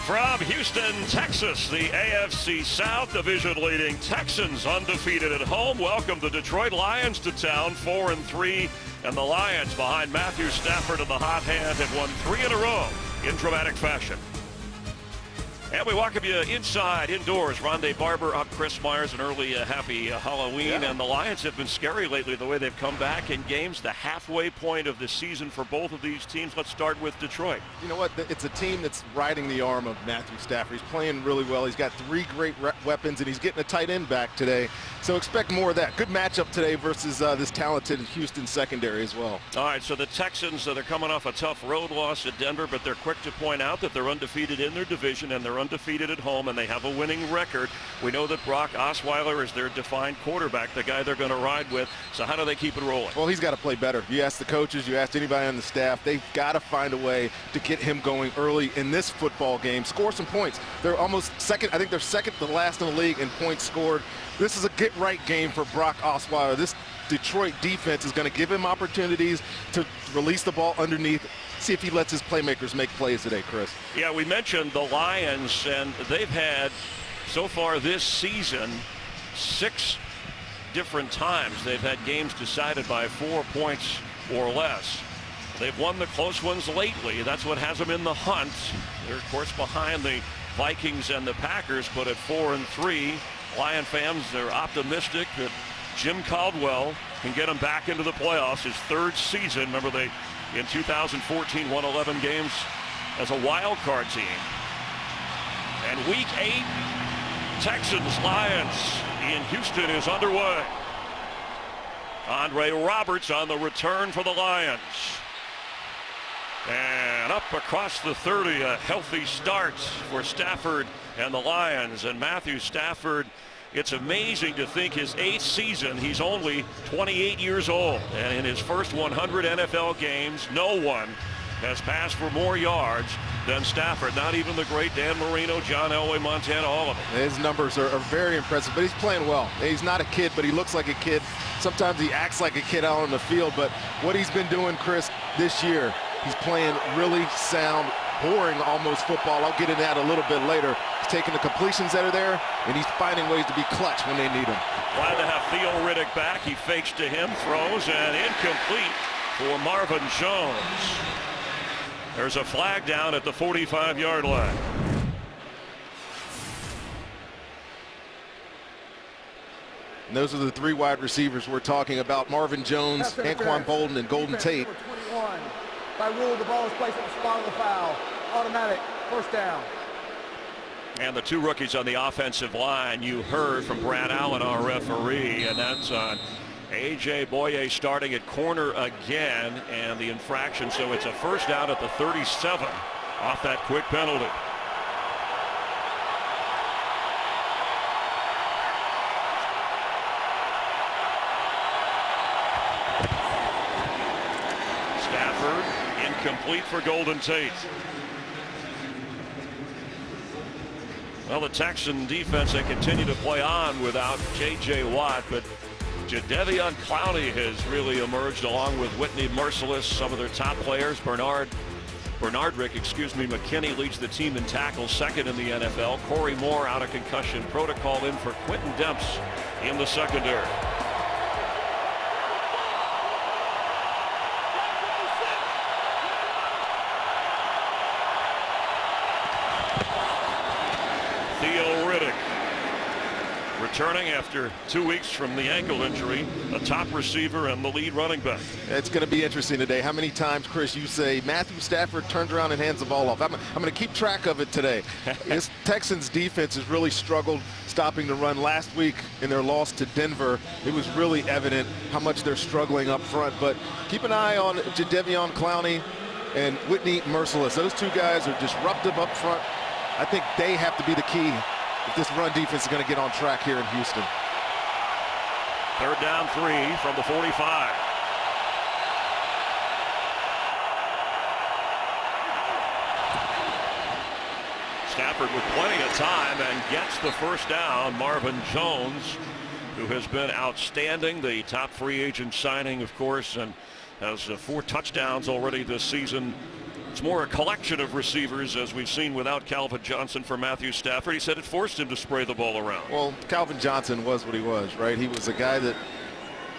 From Houston, Texas, the AFC South division-leading Texans undefeated at home. Welcome the Detroit Lions to town, 4-3, and the Lions behind Matthew Stafford and the hot hand have won 3 in a row in dramatic fashion. And we welcome you inside, indoors. Rondé Barber, I'm Chris Myers, an early happy Halloween. Yeah. And the Lions have been scary lately, the way they've come back in games, the halfway point of the season for both of these teams. Let's start with Detroit. You know what? It's a team that's riding the arm of Matthew Stafford. He's playing really well. He's got 3 great weapons, and he's getting a tight end back today. So expect more of that. Good matchup today versus this talented Houston secondary as well. All right, so the Texans, they're coming off a tough road loss at Denver, but they're quick to point out that they're undefeated in their division, and they're undefeated at home, and they have a winning record. We know that Brock Osweiler is their defined quarterback, the guy they're going to ride with. So how do they keep it rolling? Well, he's got to play better. You ask the coaches, you ask anybody on the staff, they've got to find a way to get him going early in this football game. Score some points. They're almost second. I think they're second to last in the league in points scored. This is a get-right game for Brock Osweiler. This Detroit defense is going to give him opportunities to release the ball underneath. See if he lets his playmakers make plays today, Chris. Yeah, we mentioned the Lions, and they've had, so far this season, 6 different times they've had games decided by 4 points or less. They've won the close ones lately. That's what has them in the hunt. They're, of course, behind the Vikings and the Packers, but at 4-3, Lion fans are optimistic that Jim Caldwell can get them back into the playoffs, his 3rd season. Remember, they in 2014 won 11 games as a wild card team. And week 8, Texans-Lions in Houston is underway. Andre Roberts on the return for the Lions. And up across the 30, a healthy start for Stafford and the Lions. And Matthew Stafford, it's amazing to think his 8th season, he's only 28 years old. And in his first 100 NFL games, no one has passed for more yards than Stafford. Not even the great Dan Marino, John Elway, Montana, all of them. His numbers are very impressive, but he's playing well. He's not a kid, but he looks like a kid. Sometimes he acts like a kid out on the field, but what he's been doing, Chris, this year, he's playing really sound, boring almost football. I'll get into that a little bit later. He's taking the completions that are there, and he's finding ways to be clutch when they need him. Glad to have Theo Riddick back. He fakes to him, throws, and incomplete for Marvin Jones. There's a flag down at the 45-yard line. And those are the 3 wide receivers we're talking about: Marvin Jones, Anquan Bolden, and Golden Tate. By rule, the ball is placed at the spot of the foul. Automatic, first down. And the 2 rookies on the offensive line, you heard from Brad Allen, our referee, and that's on A.J. Boye starting at corner again, and the infraction, so it's a first down at the 37 off that quick penalty. Complete for Golden Tate. Well, the Texan defense, they continue to play on without J.J. Watt, but Jadeveon Clowney has really emerged along with Whitney Merciless, some of their top players. Bernardrick, McKinney leads the team in tackles, 2nd in the NFL. Corey Moore out of concussion protocol, in for Quentin Demps in the secondary. Returning after 2 weeks from the ankle injury, a top receiver and the lead running back. It's going to be interesting today. How many times, Chris, you say Matthew Stafford turns around and hands the ball off? I'm going to keep track of it today. This Texans defense has really struggled stopping the run. Last week in their loss to Denver, it was really evident how much they're struggling up front. But keep an eye on Jadeveon Clowney and Whitney Merciless. Those 2 guys are disruptive up front. I think they have to be the key if this run defense is going to get on track here in Houston. 3rd down 3 from the 45. Stafford with plenty of time and gets the first down. Marvin Jones, who has been outstanding, the top free agent signing, of course, and has 4 touchdowns already this season it's more a collection of receivers, as we've seen without Calvin Johnson for Matthew Stafford. He said it forced him to spray the ball around. Well, Calvin Johnson was what he was, right? He was a guy that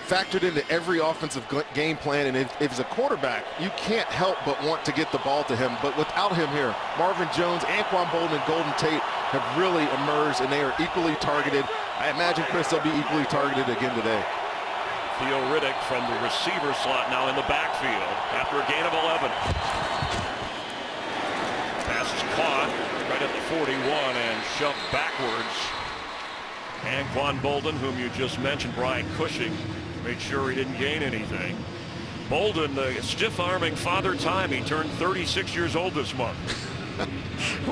factored into every offensive game plan, and if he's a quarterback, you can't help but want to get the ball to him. But without him here, Marvin Jones, Anquan Bolden, and Golden Tate have really emerged, and they are equally targeted. I imagine, Chris, they'll be equally targeted again today. Theo Riddick from the receiver slot now in the backfield after a gain of 11. Pass is caught right at the 41 and shoved backwards. Anquan Bolden, whom you just mentioned, Brian Cushing, made sure he didn't gain anything. Bolden, the stiff-arming father time. He turned 36 years old this month.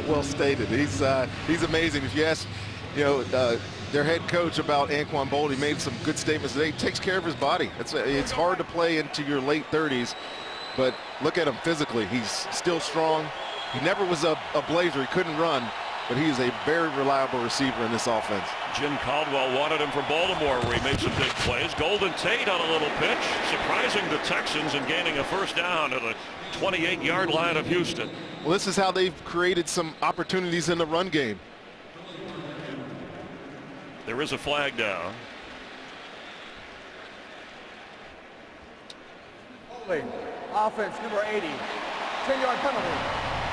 Well stated. He's amazing. If you ask, their head coach about Anquan Bolden, he made some good statements today. He takes care of his body. It's hard to play into your late 30s, but look at him physically. He's still strong. He never was a blazer. He couldn't run, but he is a very reliable receiver in this offense. Jim Caldwell wanted him from Baltimore, where he made some big plays. Golden Tate on a little pitch, surprising the Texans and gaining a first down at the 28-yard line of Houston. Well, this is how they've created some opportunities in the run game. There is a flag down. Holding. Offense number 80. 10-yard penalty.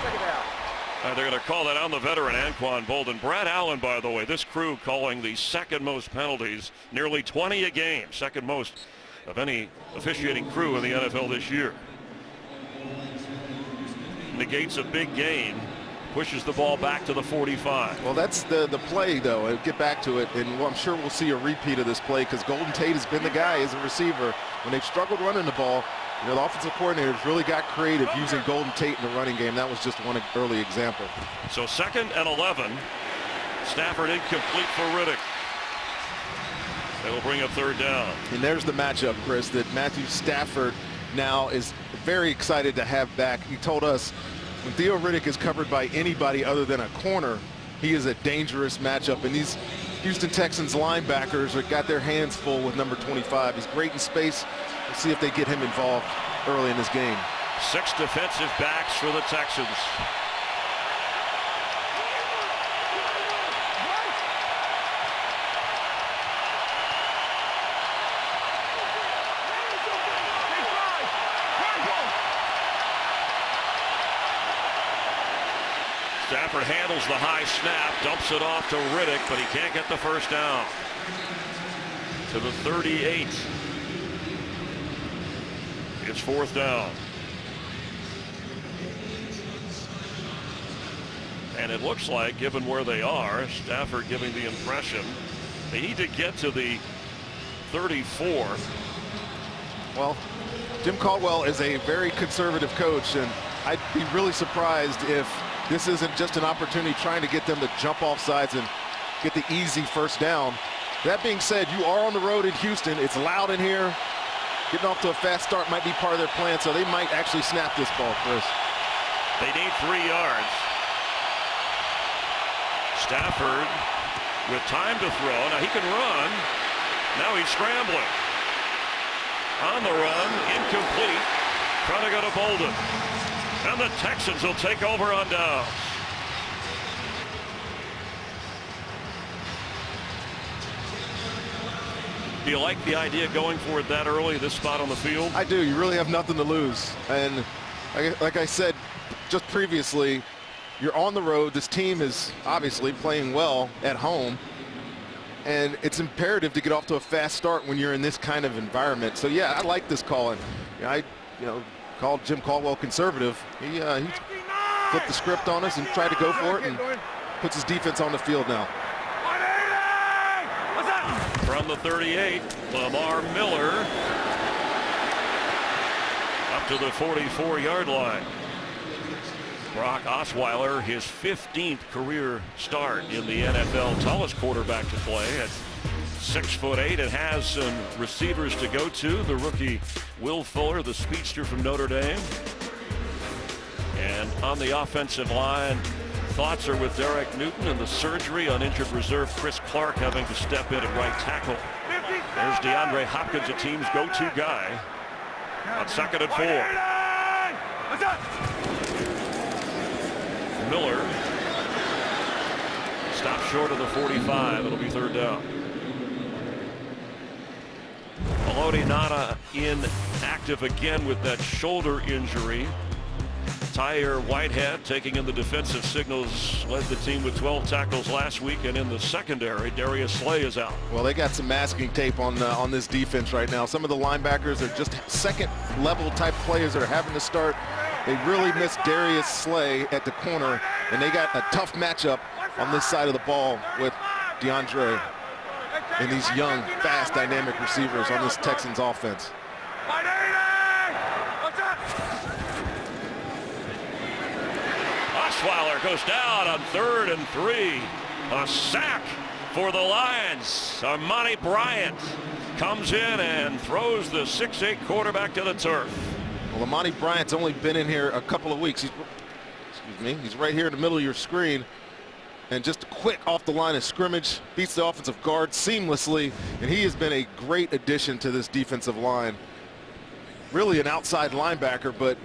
Second down. They're going to call that on the veteran Anquan Bolden. Brad Allen, by the way, this crew calling the second most penalties, nearly 20 a game, second most of any officiating crew in the NFL this year. Negates a big gain, pushes the ball back to the 45. Well, that's the play, though. I'll get back to it, and I'm sure we'll see a repeat of this play because Golden Tate has been the guy as a receiver. When they've struggled running the ball, the offensive coordinators really got creative using Golden Tate in the running game. That was just one early example. So 2nd and 11. Stafford incomplete for Riddick. They will bring up 3rd down. And there's the matchup, Chris, that Matthew Stafford now is very excited to have back. He told us when Theo Riddick is covered by anybody other than a corner, he is a dangerous matchup. And these Houston Texans linebackers have got their hands full with number 25. He's great in space. We'll see if they get him involved early in this game. 6 defensive backs for the Texans. Stafford handles the high snap, dumps it off to Riddick, but he can't get the first down. To the 38. It's 4th down. And it looks like, given where they are, Stafford giving the impression they need to get to the 34. Well, Jim Caldwell is a very conservative coach, and I'd be really surprised if this isn't just an opportunity trying to get them to jump off sides and get the easy first down. That being said, you are on the road in Houston. It's loud in here. Getting off to a fast start might be part of their plan, so they might actually snap this ball, Chris. They need 3 yards. Stafford with time to throw. Now he can run. Now he's scrambling. On the run, incomplete. Trying to go to Bolden. And the Texans will take over on downs. Do you like the idea of going for it that early, this spot on the field? I do. You really have nothing to lose. And like I said just previously, you're on the road. This team is obviously playing well at home. And it's imperative to get off to a fast start when you're in this kind of environment. So, yeah, I like this call. And I called Jim Caldwell conservative. He flipped the script on us and tried to go for it and puts his defense on the field now. From the 38, Lamar Miller up to the 44-yard line. Brock Osweiler, his 15th career start in the NFL, tallest quarterback to play at 6'8", and has some receivers to go to. The rookie Will Fuller, the speedster from Notre Dame. And on the offensive line, thoughts are with Derek Newton and the surgery on injured reserve Chris Clark having to step in at right tackle. There's DeAndre Hopkins, a team's go-to guy on 2nd and 4. Miller. Stop short of the 45. It'll be third down. Maloney not inactive again with that shoulder injury. Tyre Whitehead taking in the defensive signals, led the team with 12 tackles last week, and in the secondary, Darius Slay is out. Well, they got some masking tape on this defense right now. Some of the linebackers are just second-level type players that are having to start. They really missed Darius Slay at the corner, and they got a tough matchup on this side of the ball with DeAndre and these young, fast, dynamic receivers on this Texans offense. Osweiler goes down on 3rd and 3. A sack for the Lions. Armani Bryant comes in and throws the 6'8" quarterback to the turf. Well, Armani Bryant's only been in here a couple of weeks. He's right here in the middle of your screen. And just quick off the line of scrimmage, beats the offensive guard seamlessly, and he has been a great addition to this defensive line. Really an outside linebacker, but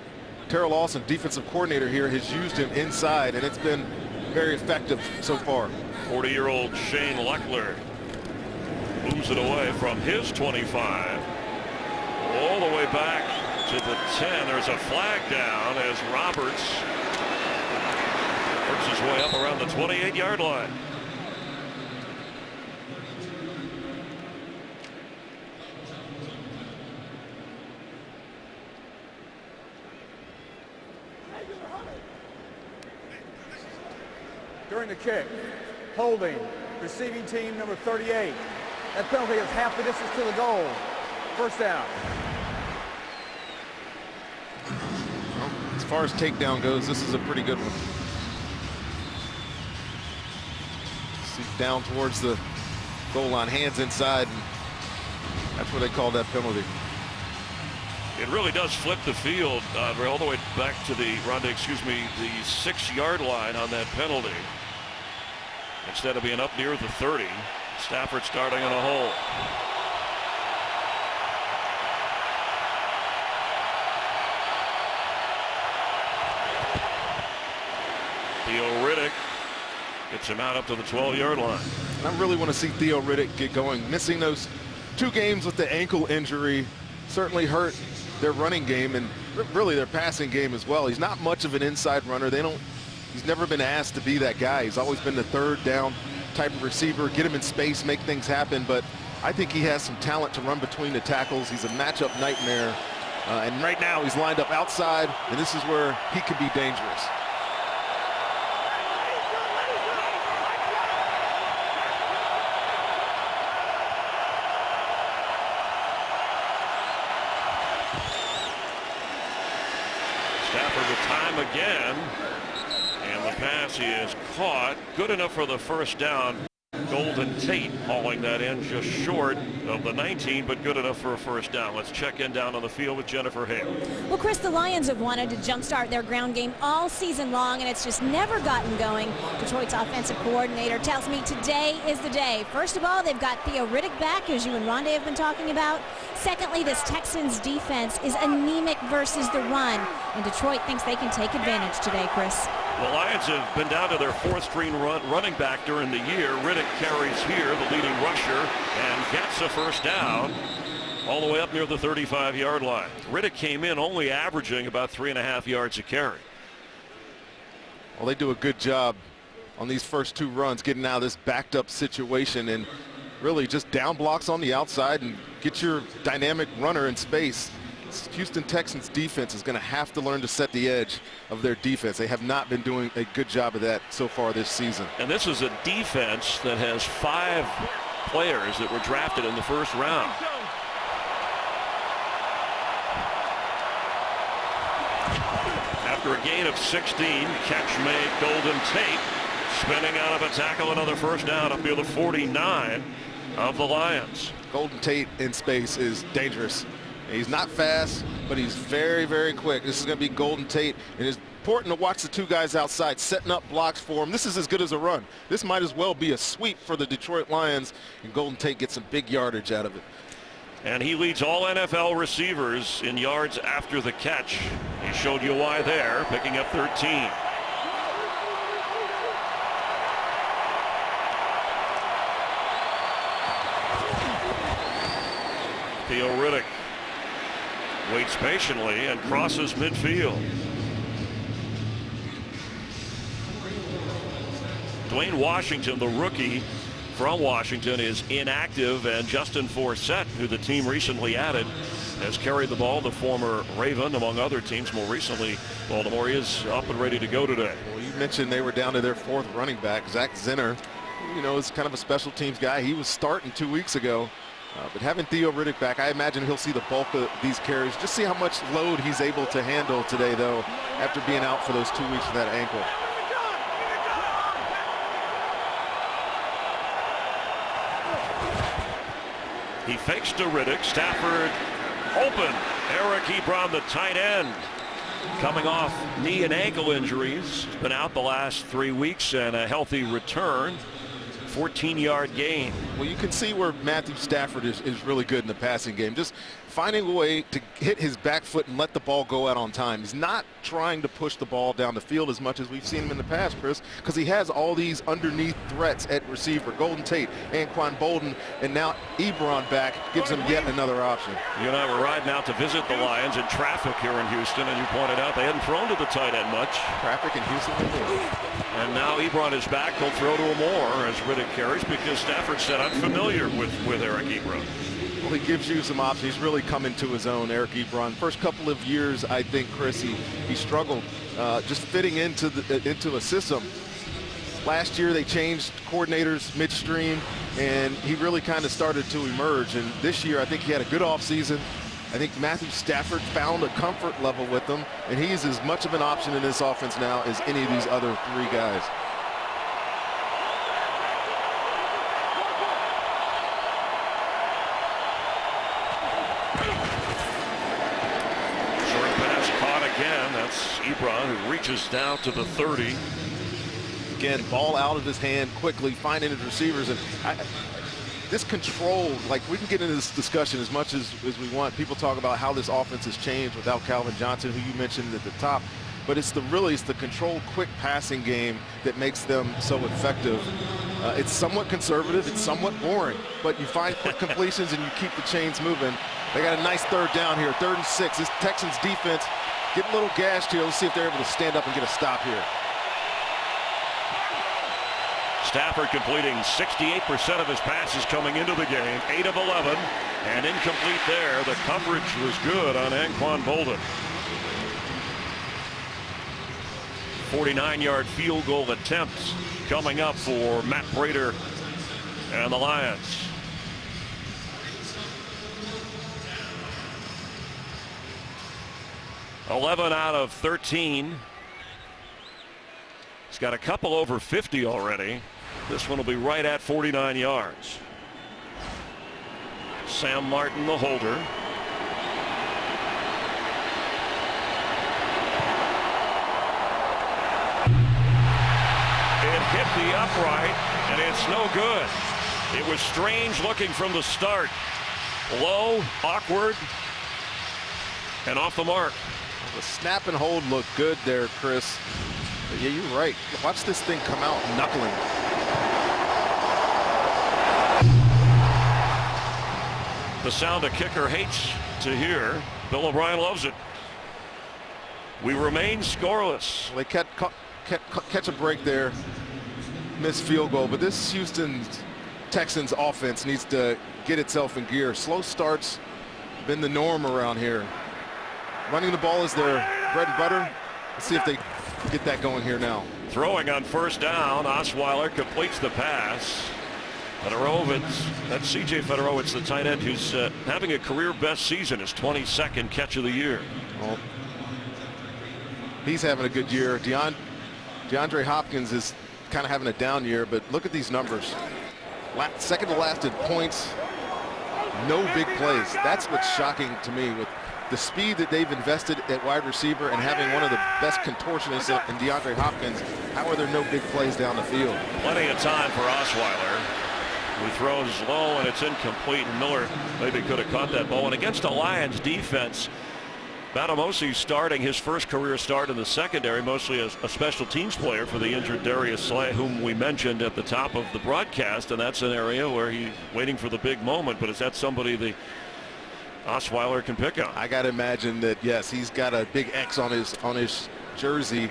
Terrell Lawson, defensive coordinator here, has used him inside, and it's been very effective so far. 40-year-old Shane Leckler moves it away from his 25 all the way back to the 10. There's a flag down as Roberts works his way up around the 28-yard line. During the kick, holding, receiving team number 38. That penalty is half the distance to the goal. First down. Well, as far as takedown goes, this is a pretty good one. See, down towards the goal line, hands inside, and that's what they call that penalty. It really does flip the field all the way back to the the 6-yard line on that penalty. Instead of being up near the 30, Stafford starting in a hole. Theo Riddick gets him out up to the 12-yard line. And I really want to see Theo Riddick get going. Missing those 2 games with the ankle injury certainly hurt their running game and really their passing game as well. He's not much of an inside runner. He's never been asked to be that guy. He's always been the 3rd down type of receiver, get him in space, make things happen. But I think he has some talent to run between the tackles. He's a matchup nightmare. And right now he's lined up outside, and this is where he could be dangerous. Stafford with time again, and the pass is caught. Good enough for the first down. Golden Tate hauling that in just short of the 19, but good enough for a first down. Let's check in down on the field with Jennifer Hale. Well, Chris, the Lions have wanted to jumpstart their ground game all season long, and it's just never gotten going. Detroit's offensive coordinator tells me today is the day. First of all, they've got Theo Riddick back, as you and Rondé have been talking about. Secondly, this Texans defense is anemic versus the run, and Detroit thinks they can take advantage today, Chris. The Lions have been down to their 4th-string running back during the year. Riddick carries here, the leading rusher, and gets a first down all the way up near the 35-yard line. Riddick came in only averaging about 3.5 yards a carry. Well, they do a good job on these first 2 runs, getting out of this backed up situation and really just down blocks on the outside and get your dynamic runner in space. Houston Texans defense is going to have to learn to set the edge of their defense. They have not been doing a good job of that so far this season. And this is a defense that has 5 players that were drafted in the first round. After a gain of 16, catch made. Golden Tate spinning out of a tackle, another first down up near the 49 of the Lions. Golden Tate in space is dangerous. He's not fast, but he's very, very quick. This is going to be Golden Tate, and it's important to watch the 2 guys outside setting up blocks for him. This is as good as a run. This might as well be a sweep for the Detroit Lions, and Golden Tate gets some big yardage out of it. And he leads all NFL receivers in yards after the catch. He showed you why there, picking up 13. Theo Riddick waits patiently and crosses midfield. Dwayne Washington, the rookie from Washington, is inactive, and Justin Forsett, who the team recently added, has carried the ball. The former Raven, among other teams, more recently Baltimore, is up and ready to go today. Well, you mentioned they were down to their 4th running back. Zach Zinner, you know, is kind of a special teams guy. He was starting 2 weeks ago. But having Theo Riddick back, I imagine he'll see the bulk of these carries. Just see how much load he's able to handle today, though, after being out for those 2 weeks with that ankle. He fakes to Riddick. Stafford open. Eric Ebron, the tight end, coming off knee and ankle injuries. He's been out the last 3 weeks, and a healthy return. 14-yard gain. Well, you can see where Matthew Stafford is really good in the passing game. Just finding a way to hit his back foot and let the ball go out on time. He's not trying to push the ball down the field as much as we've seen him in the past, Chris, because he has all these underneath threats at receiver. Golden Tate, Anquan Bolden, and now Ebron back gives him yet another option. You and I were riding out to visit the Lions in traffic here in Houston, and you pointed out they hadn't thrown to the tight end much. Traffic in Houston. And now Ebron is back. He'll throw to him more as Riddick carries, because Stafford said, I'm familiar with Eric Ebron. Well, he gives you some options. He's really come into his own, Eric Ebron. First couple of years, I think, Chris, he struggled just fitting into a system. Last year, they changed coordinators midstream, and he really kind of started to emerge. And this year, I think he had a good offseason. I think Matthew Stafford found a comfort level with him, and he's as much of an option in this offense now as any of these other 3 guys. Short pass caught again. That's Ebron, who reaches down to the 30. Again, ball out of his hand quickly, finding his receivers. And this control, like, we can get into this discussion as much as we want. People talk about how this offense has changed without Calvin Johnson, who you mentioned at the top. But it's the controlled, quick passing game that makes them so effective. It's somewhat conservative. It's somewhat boring. But you find quick completions and you keep the chains moving. They got a nice 3rd down here, 3rd and 6. This Texans defense getting a little gashed here. Let's see if they're able to stand up and get a stop here. Stafford completing 68% of his passes coming into the game, 8 of 11, and incomplete there. The coverage was good on Anquan Bolden. 49-yard field goal attempt coming up for Matt Prater and the Lions. $11 out of 13. He's got a couple over 50 already. This one will be right at 49 yards. Sam Martin, the holder. It hit the upright, and it's no good. It was strange looking from the start. Low, awkward, and off the mark. The snap and hold looked good there, Chris. But yeah, you're right. Watch this thing come out knuckling. The sound a kicker hates to hear. Bill O'Brien loves it. We remain scoreless. They catch a break there. Missed field goal. But this Houston Texans offense needs to get itself in gear. Slow starts been the norm around here. Running the ball is their bread and butter. Let's see if they get that going here now. Throwing on 1st down. Osweiler completes the pass. Fedorowicz, that's C.J. Fedorowicz, the tight end, who's having a career best season, his 22nd catch of the year. Well, he's having a good year. DeAndre Hopkins is kind of having a down year, but look at these numbers. Second to last in points, no big plays. That's what's shocking to me with the speed that they've invested at wide receiver and having one of the best contortionists in DeAndre Hopkins. How are there no big plays down the field? Plenty of time for Osweiler. He throws low and it's incomplete. Miller maybe could have caught that ball. And against the Lions defense, Batamosi starting his first career start in the secondary, mostly as a special teams player for the injured Darius Slay, whom we mentioned at the top of the broadcast. And that's an area where he's waiting for the big moment. But is that somebody the Osweiler can pick up. I got to imagine that, yes, he's got a big X on his jersey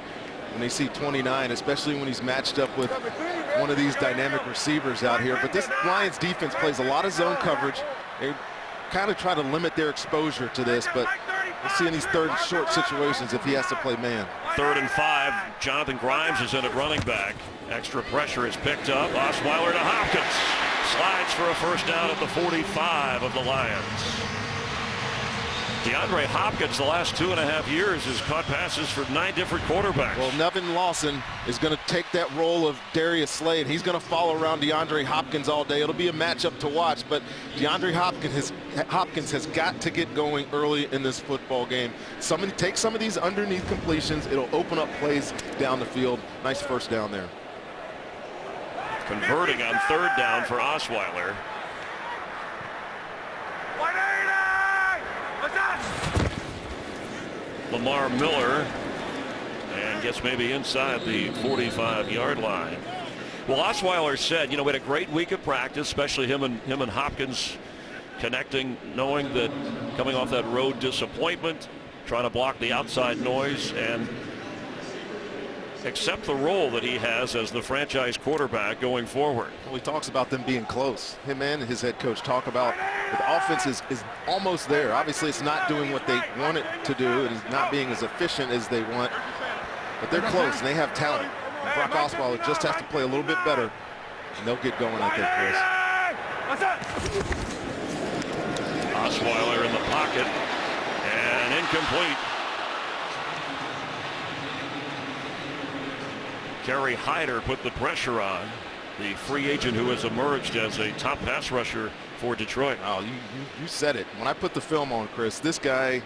when they see 29, especially when he's matched up with one of these dynamic receivers out here. But this Lions defense plays a lot of zone coverage. They kind of try to limit their exposure to this, but we'll see in these third and short situations if he has to play man. 3rd and 5. Jonathan Grimes is in at running back. Extra pressure is picked up. Osweiler to Hopkins. Slides for a first down at the 45 of the Lions. DeAndre Hopkins, the last 2.5 years, has caught passes for 9 different quarterbacks. Well, Nevin Lawson is going to take that role of Darius Slade. He's going to follow around DeAndre Hopkins all day. It'll be a matchup to watch, but DeAndre Hopkins has got to get going early in this football game. Take some of these underneath completions. It'll open up plays down the field. Nice first down there. Converting on 3rd down for Osweiler. Lamar Miller, and gets maybe inside the 45-yard line. Well, Osweiler said, we had a great week of practice, especially him and Hopkins connecting, knowing that coming off that road disappointment, trying to block the outside noise and accept the role that he has as the franchise quarterback going forward. Well, he talks about them being close. Him and his head coach talk about the offense is almost there. Obviously, it's not doing what they want it to do. It is not being as efficient as they want, but they're close and they have talent. And Brock Osweiler just has to play a little bit better, and they'll get going, I think, Chris. Osweiler in the pocket, and incomplete. Kerry Hyder put the pressure on, the free agent who has emerged as a top pass rusher for Detroit. Oh, you said it. When I put the film on, Chris, this guy's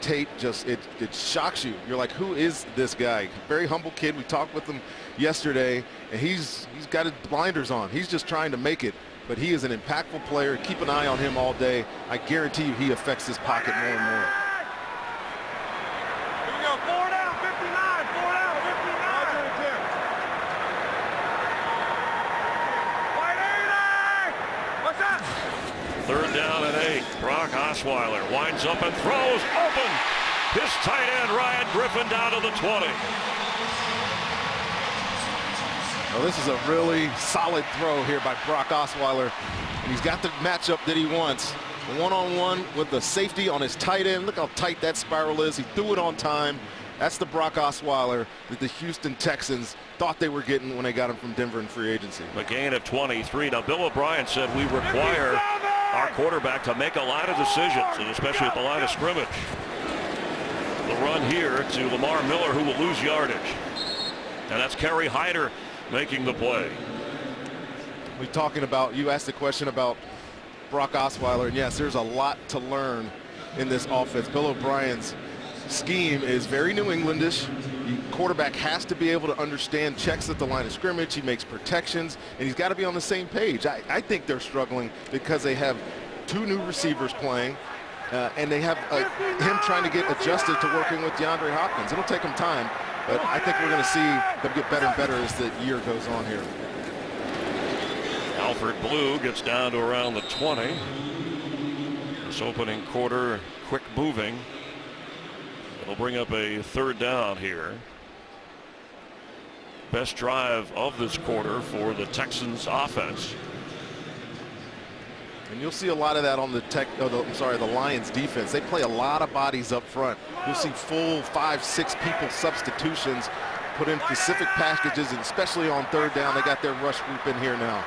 tape just, it shocks you. You're like, who is this guy? Very humble kid. We talked with him yesterday, and he's got his blinders on. He's just trying to make it, but he is an impactful player. Keep an eye on him all day. I guarantee you he affects his pocket more and more. Here we go, 4 down, 59, 4 down, 59. 3rd down and 8. Brock Osweiler winds up and throws open. His tight end, Ryan Griffin, down to the 20. Well, this is a really solid throw here by Brock Osweiler. And he's got the matchup that he wants. One-on-one with the safety on his tight end. Look how tight that spiral is. He threw it on time. That's the Brock Osweiler that the Houston Texans thought they were getting when they got him from Denver in free agency. A gain of 23. Now, Bill O'Brien said we require our quarterback to make a lot of decisions, and especially at the line of scrimmage. The run here to Lamar Miller, who will lose yardage. And that's Kerry Hyder making the play. We're talking about, you asked the question about Brock Osweiler, and yes, there's a lot to learn in this offense. Bill O'Brien's scheme is very New Englandish. The quarterback has to be able to understand checks at the line of scrimmage. He makes protections, and he's got to be on the same page. I think they're struggling because they have 2 new receivers playing, and they have him trying to get adjusted to working with DeAndre Hopkins. It'll take him time, but I think we're going to see them get better and better as the year goes on here. Alfred Blue gets down to around the 20. This opening quarter, quick moving. It'll bring up a 3rd down here. Best drive of this quarter for the Texans offense. And you'll see a lot of that on the Lions defense. They play a lot of bodies up front. You'll see full 5-6 people substitutions put in specific packages, and especially on 3rd down, they got their rush group in here now.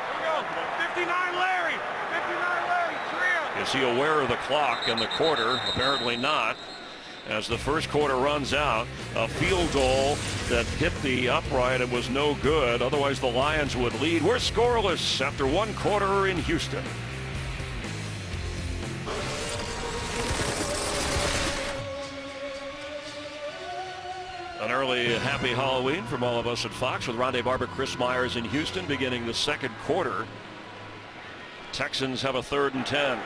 59 Larry, 59 Larry, trio. Is he aware of the clock in the quarter? Apparently not. As the first quarter runs out, a field goal that hit the upright and was no good. Otherwise, the Lions would lead. We're scoreless after 1 quarter in Houston. An early happy Halloween from all of us at Fox with Rondé Barber, Chris Myers in Houston beginning the 2nd quarter. Texans have a 3rd and 10.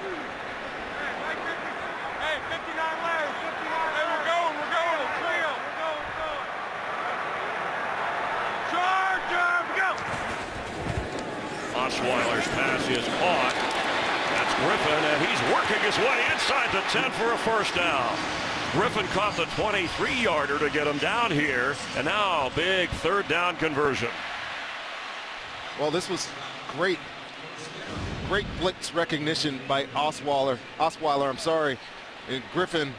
Osweiler's pass is caught. That's Griffin, and he's working his way inside the 10 for a first down. Griffin caught the 23-yarder to get him down here, and now big third down conversion. Well, this was great blitz recognition by Osweiler, and Griffin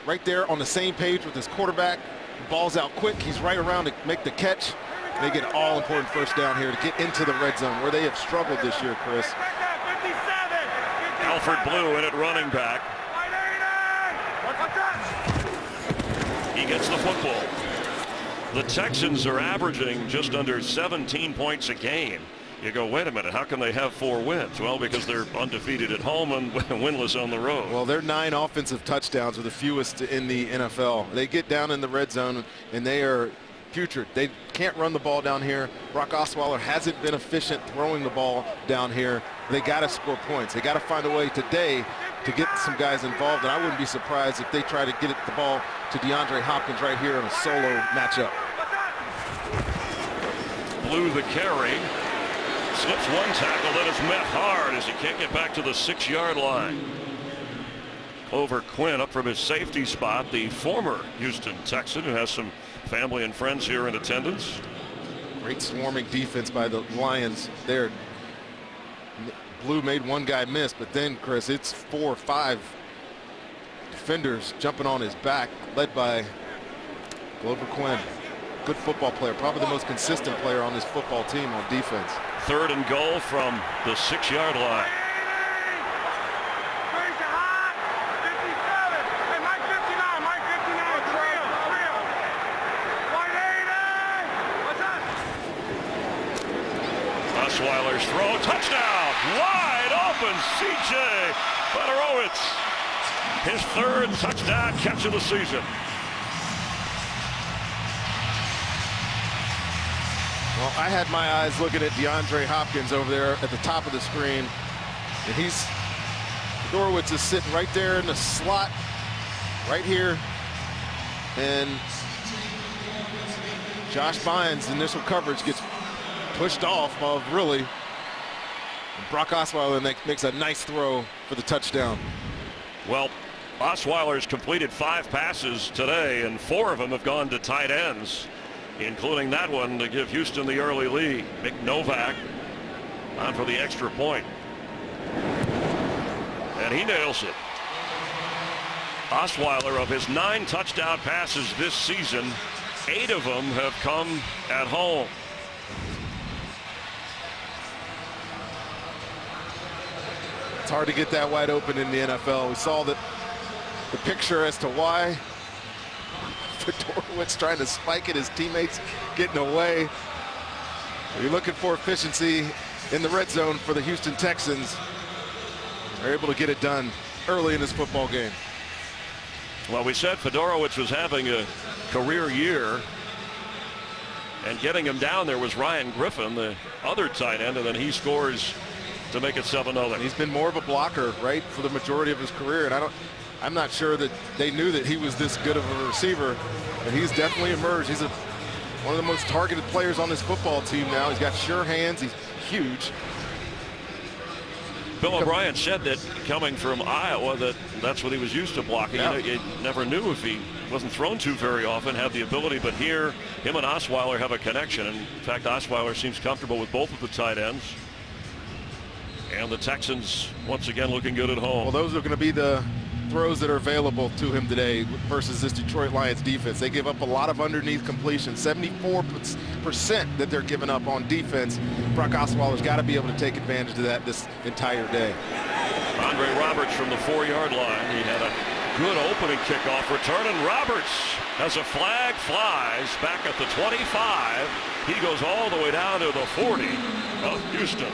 right there on the same page with his quarterback. Ball's out quick. He's right around to make the catch. They get an all-important first down here to get into the red zone where they have struggled this year, Chris. Alfred Blue in at running back. He gets the football. The Texans are averaging just under 17 points a game. You go, wait a minute, how can they have 4 wins? Well, because they're undefeated at home and winless on the road. Well, their 9 offensive touchdowns are the fewest in the NFL. They get down in the red zone, and they are putrid. They can't run the ball down here. Brock Osweiler hasn't been efficient throwing the ball down here. They got to score points. They got to find a way today to get some guys involved, and I wouldn't be surprised if they try to get the ball to DeAndre Hopkins right here in a solo matchup. Blue the carry. Slips one tackle, then is met hard as he can't get back to the 6-yard line. Clover Quinn up from his safety spot, the former Houston Texan who has some family and friends here in attendance. Great swarming defense by the Lions there. Blue made one guy miss, but then, Chris, it's 4 or 5 defenders jumping on his back, led by Clover Quinn. Good football player, probably the most consistent player on this football team on defense. 3rd and goal from the 6-yard line. Osweiler's throw, touchdown, wide open, C.J. Fedorowicz. His 3rd touchdown catch of the season. Well, I had my eyes looking at DeAndre Hopkins over there at the top of the screen, and Fedorowicz is sitting right there in the slot, right here, and Josh Bynes' initial coverage gets pushed off of really. Brock Osweiler makes a nice throw for the touchdown. Well, Osweiler's completed 5 passes today, and 4 of them have gone to tight ends, including that one to give Houston the early lead. Mick Novak on for the extra point. And he nails it. Osweiler, of his 9 touchdown passes this season, 8 of them have come at home. It's hard to get that wide open in the NFL. We saw the picture as to why. Fedorowicz trying to spike it, his teammates getting away. You're looking for efficiency in the red zone for the Houston Texans. They're able to get it done early in this football game. Well, we said Fedorowicz was having a career year, and getting him down there was Ryan Griffin, the other tight end, and then he scores to make it 7-0. He's been more of a blocker, right, for the majority of his career, and I'm not sure that they knew that he was this good of a receiver, but he's definitely emerged. He's one of the most targeted players on this football team now. He's got sure hands. He's huge. Bill O'Brien said that coming from Iowa, that's what he was used to blocking. Yeah. You never knew if he wasn't thrown to very often, had the ability, but here, him and Osweiler have a connection. And in fact, Osweiler seems comfortable with both of the tight ends. And the Texans, once again, looking good at home. Well, those are going to be the throws that are available to him today versus this Detroit Lions defense. They give up a lot of underneath completions, 74% that they're giving up on defense. Brock Osweiler's got to be able to take advantage of that this entire day. Andre Roberts from the 4-yard line. He had a good opening kickoff return, and Roberts, as a flag flies back at the 25, he goes all the way down to the 40 of Houston.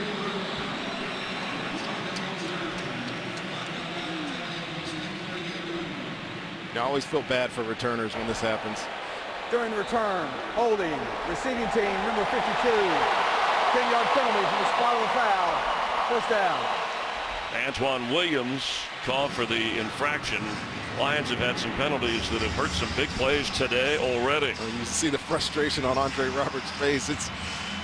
I always feel bad for returners when this happens. During the return, holding, receiving team, number 52. 10-yard penalty from the spot of the foul. First down. Antoine Williams called for the infraction. Lions have had some penalties that have hurt some big plays today already. And you see the frustration on Andre Roberts' face. It's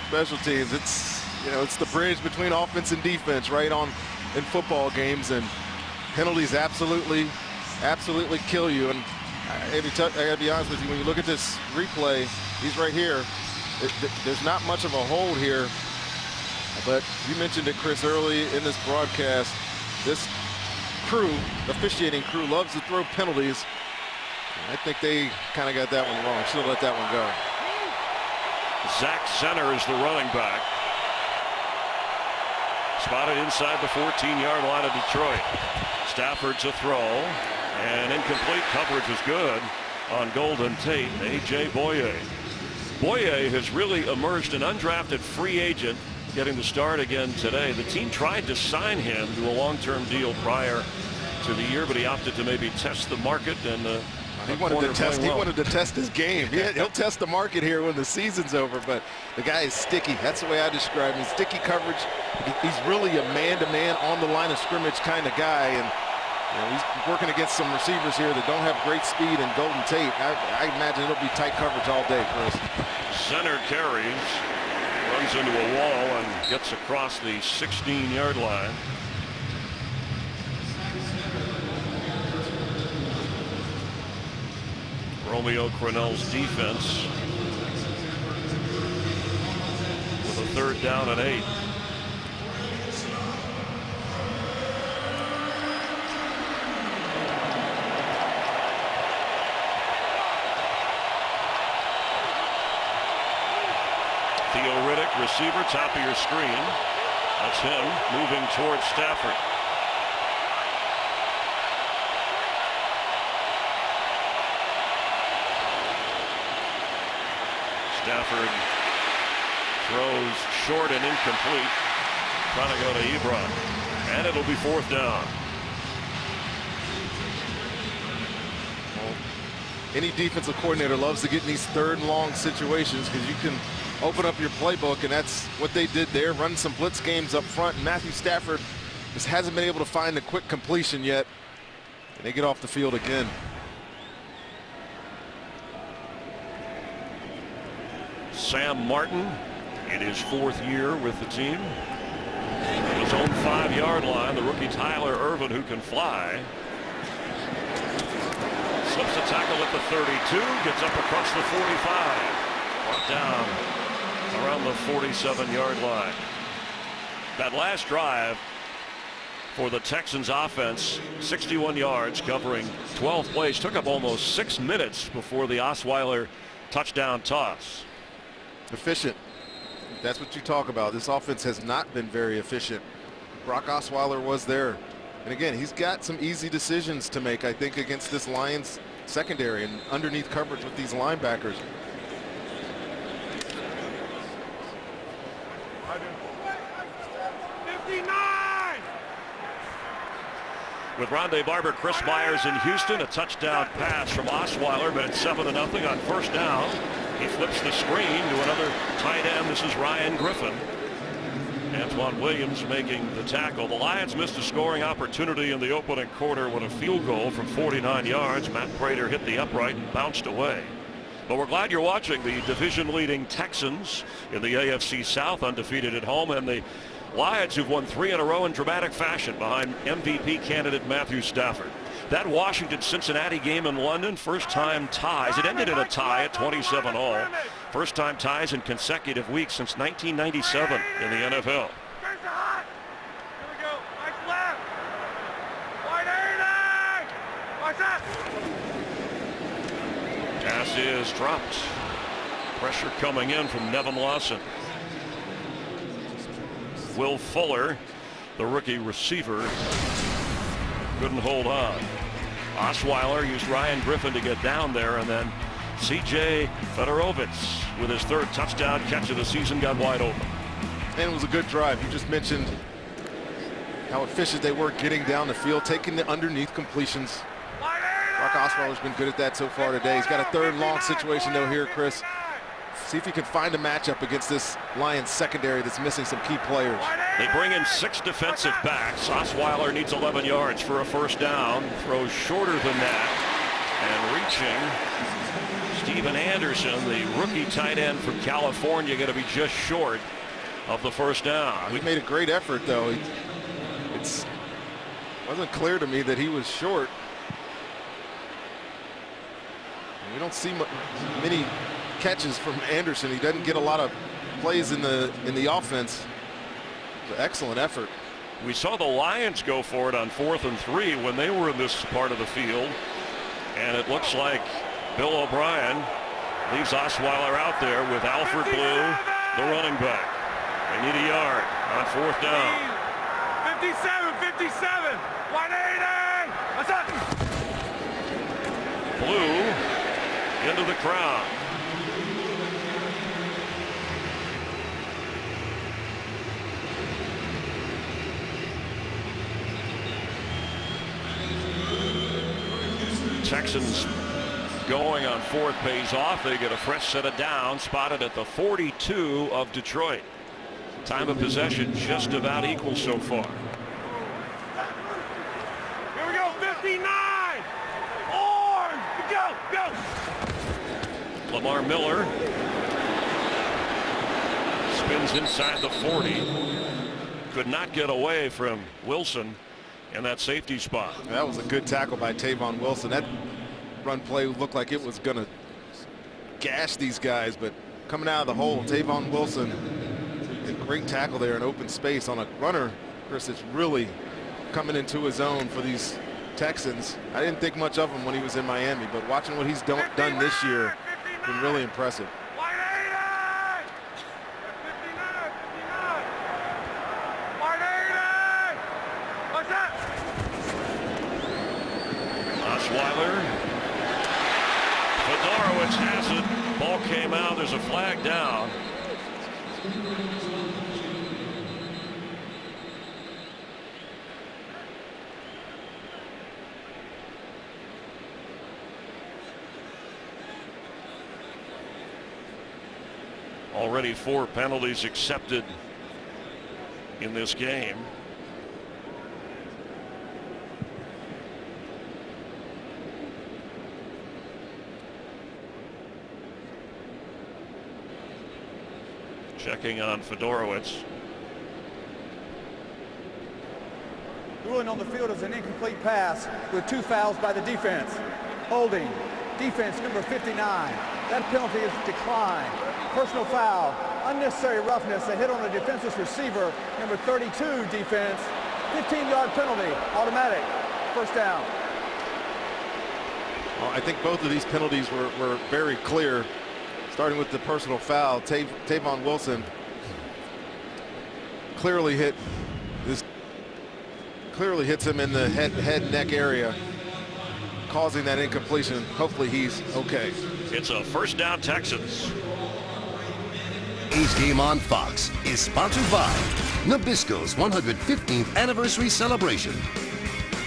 special teams. It's the bridge between offense and defense, right on in football games, and penalties absolutely kill you. And I gotta be honest with you, when you look at this replay, he's right here. There's not much of a hold here, but you mentioned it, Chris, early in this broadcast. This crew, officiating crew, loves to throw penalties. I think they kind of got that one wrong. Should have let that one go. Zach Center is the running back. Spotted inside the 14-yard line of Detroit. Stafford's a throw, and incomplete. Coverage is good on Golden Tate. A.J. Boye. Boye has really emerged an undrafted free agent, getting the start again today. The team tried to sign him to a long-term deal prior to the year, but he opted to maybe test the market, and he wanted to test his game. He'll test the market here when the season's over, but the guy is sticky. That's the way I describe him. Sticky coverage. He's really a man-to-man, on the line of scrimmage kind of guy, and he's working against some receivers here that don't have great speed. And Golden Tate, I imagine it'll be tight coverage all day, Chris. Center carries, runs into a wall and gets across the 16-yard line. Romeo Crennel's defense with a 3rd down and 8. Theo Riddick, receiver, top of your screen. That's him moving towards Stafford. Stafford throws short and incomplete. Trying to go to Ebron. And it'll be 4th down. Well, any defensive coordinator loves to get in these 3rd and long situations, because you can open up your playbook, and that's what they did there. Run some blitz games up front, and Matthew Stafford just hasn't been able to find a quick completion yet. And they get off the field again. Sam Martin in his 4th year with the team. His own 5-yard line, the rookie Tyler Ervin, who can fly. Slips a tackle at the 32, gets up across the 45. Brought down around the 47-yard line. That last drive for the Texans offense, 61 yards covering 12 plays, took up almost 6 minutes before the Osweiler touchdown toss. Efficient. That's what you talk about. This offense has not been very efficient. Brock Osweiler was there. And again, he's got some easy decisions to make, I think, against this Lions secondary and underneath coverage with these linebackers. With Rondé Barber, Chris Myers in Houston, a touchdown pass from Osweiler, but it's 7-0 on 1st down. He flips the screen to another tight end. This is Ryan Griffin. Antoine Williams making the tackle. The Lions missed a scoring opportunity in the opening quarter when a field goal from 49 yards. Matt Prater hit the upright and bounced away. But we're glad you're watching the division-leading Texans in the AFC South, undefeated at home, and the Lions, who've won 3 in a row in dramatic fashion behind MVP candidate Matthew Stafford. That Washington-Cincinnati game in London, first-time ties. It ended in a tie at 27-all. First-time ties in consecutive weeks since 1997 in the NFL. Pass is dropped. Pressure coming in from Nevin Lawson. Will Fuller, the rookie receiver, couldn't hold on. Osweiler used Ryan Griffin to get down there, and then C.J. Fedorovitz with his 3rd touchdown catch of the season got wide open. And it was a good drive. You just mentioned how efficient they were getting down the field, taking the underneath completions. Brock Osweiler's been good at that so far today. He's got a 3rd and long situation though here, Chris. See if he can find a matchup against this Lions secondary that's missing some key players. They bring in 6 defensive backs. Osweiler needs 11 yards for a 1st down. Throws shorter than that. And reaching, Steven Anderson, the rookie tight end from California, going to be just short of the 1st down. He made a great effort, though. It's Wasn't clear to me that he was short. We don't see many catches from Anderson. He doesn't get a lot of plays in the offense. It was an excellent effort. We saw the Lions go for it on 4th and 3 when they were in this part of the field. And it looks like Bill O'Brien leaves Osweiler out there with Alfred Blue, the running back. They need a yard on 4th down. 57, 57, 180. What's up? Blue into the crowd. Texans going on 4th pays off. They get a fresh set of downs, spotted at the 42 of Detroit. Time of possession just about equal so far. Here we go, 59. Orange, go, go. Lamar Miller spins inside the 40. Could not get away from Wilson in that safety spot. That was a good tackle by Tavon Wilson. That run play looked like it was going to gash these guys, but coming out of the hole, Tavon Wilson, a great tackle there in open space on a runner. Chris, it's really coming into his own for these Texans. I didn't think much of him when he was in Miami, but watching what he's done this year, been really impressive. 180. 59, 59. 180. What's that? Osweiler. Fedorowicz has it. Ball came out. There's a flag down. Already 4 penalties accepted in this game. Checking on Fedorowicz. Ruling on the field is an incomplete pass with 2 fouls by the defense. Holding. Defense number 59. That penalty is declined. Personal foul. Unnecessary roughness. A hit on a defenseless receiver. Number 32 defense. 15-yard penalty. Automatic. First down. Well, I think both of these penalties were very clear. Starting with the personal foul, Tavon Wilson clearly hits him in the head neck area, causing that incompletion. Hopefully he's okay. It's a first down, Texans. A's Game on Fox is sponsored by Nabisco's 115th anniversary celebration,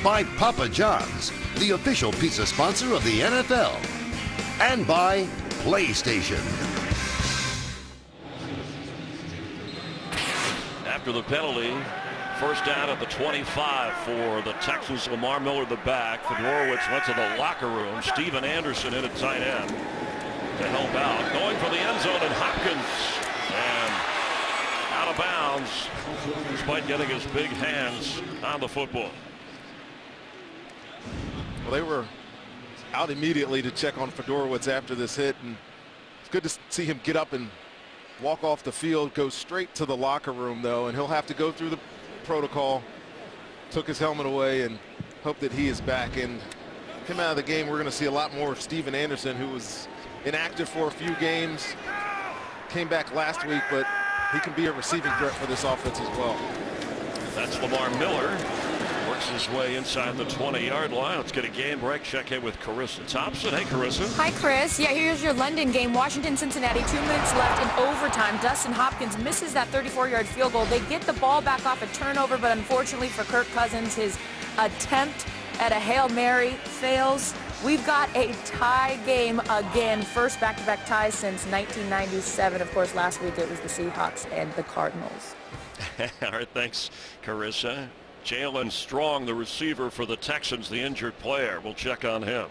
by Papa John's, the official pizza sponsor of the NFL, and by PlayStation. After the penalty, first down at the 25 for the Texans. Lamar Miller the back. Fedorowicz went to the locker room. Steven Anderson in at tight end to help out. Going for the end zone, and Hopkins, and out of bounds despite getting his big hands on the football. Well, they were out immediately to check on Fedorowicz after this hit, and it's good to see him get up and walk off the field, go straight to the locker room though, and he'll have to go through the protocol. Took his helmet away and hope that he is back. And him out of the game, we're going to see a lot more of Steven Anderson, who was inactive for a few games, came back last week, but he can be a receiving threat for this offense as well. That's Lamar Miller. Works his way inside the 20-yard line. Let's get a game break. Check in with Carissa Thompson. Hey, Carissa. Hi, Chris. Yeah, here's your London game. Washington-Cincinnati, 2 minutes left in overtime. Dustin Hopkins misses that 34-yard field goal. They get the ball back off a turnover, but unfortunately for Kirk Cousins, his attempt at a Hail Mary fails. We've got a tie game again. First back-to-back tie since 1997. Of course, last week it was the Seahawks and the Cardinals. All right, thanks, Carissa. Jalen Strong, the receiver for the Texans, the injured player. We'll check on him.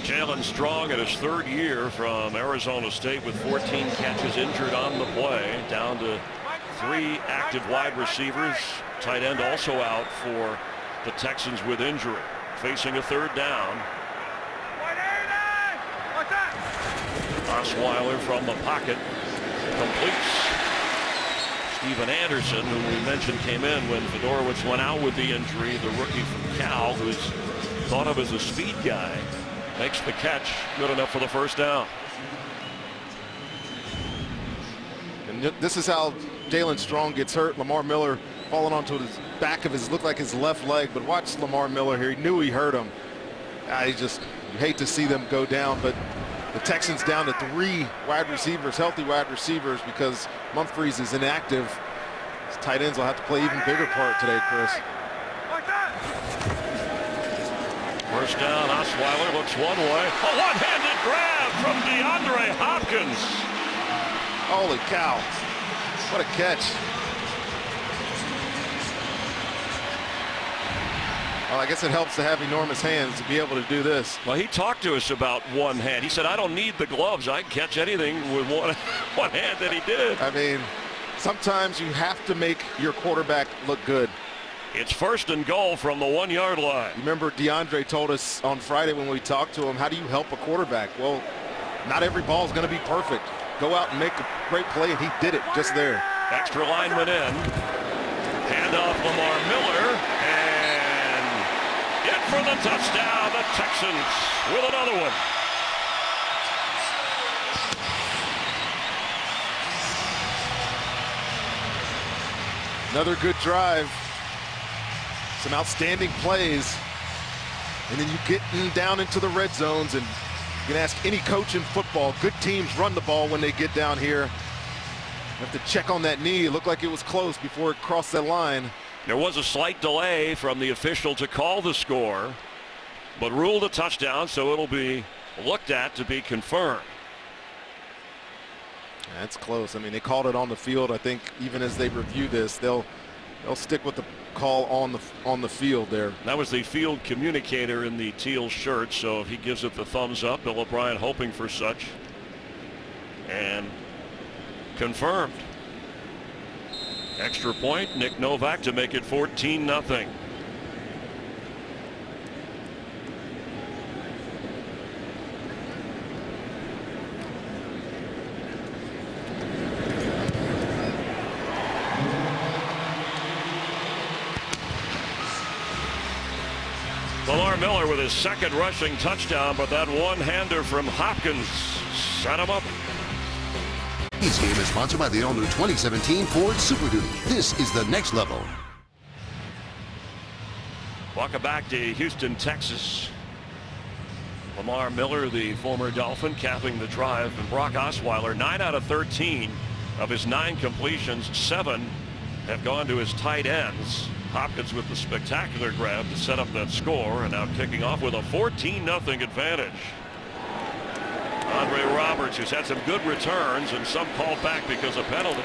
Jalen Strong in his 3rd year from Arizona State with 14 catches, injured on the play, down to 3 active wide receivers. Tight end also out for the Texans with injury. Facing a 3rd down. Osweiler from the pocket completes. Steven Anderson, who we mentioned came in when Fedorowicz went out with the injury, the rookie from Cal, who's thought of as a speed guy, makes the catch. Good enough for the 1st down. And this is how Jalen Strong gets hurt. Lamar Miller falling onto the back of his, looked like his left leg, but watch Lamar Miller here. He knew he hurt him. You hate to see them go down, but the Texans down to 3 wide receivers, healthy wide receivers, because Humphries is inactive. His tight ends will have to play even bigger part today, Chris. 1st down, Osweiler looks one way. A one-handed grab from DeAndre Hopkins. Holy cow. What a catch. Well, I guess it helps to have enormous hands to be able to do this. Well, he talked to us about one hand. He said, I don't need the gloves. I can catch anything with one hand, that he did. I mean, sometimes you have to make your quarterback look good. It's 1st and goal from the 1-yard line. Remember, DeAndre told us on Friday when we talked to him, how do you help a quarterback? Well, not every ball is going to be perfect. Go out and make a great play, and he did it just there. Extra lineman in. Hand off Lamar Miller. And in for the touchdown. The Texans with another one. Another good drive. Some outstanding plays. And then you get down into the red zones, and you can ask any coach in football, good teams run the ball when they get down here. You have to check on that knee. It looked like it was close before it crossed that line. There was a slight delay from the official to call the score, but ruled a touchdown, so it'll be looked at to be confirmed. That's close. I mean, they called it on the field. I think even as they review this, they'll stick with the call on the field there. That was the field communicator in the teal shirt, so if he gives it the thumbs up, Bill O'Brien hoping for such. And confirmed. Extra point, Nick Novak to make it 14-0. Lamar Miller with his 2nd rushing touchdown, but that one-hander from Hopkins set him up. This game is sponsored by the all-new 2017 Ford Super Duty. This is the next level. Welcome back to Houston, Texas. Lamar Miller, the former Dolphin, capping the drive, and Brock Osweiler, 9 out of 13 of his 9 completions, 7 have gone to his tight ends. Hopkins with the spectacular grab to set up that score, and now kicking off with a 14-0 advantage. Andre Roberts, who's had some good returns and some called back because of penalty,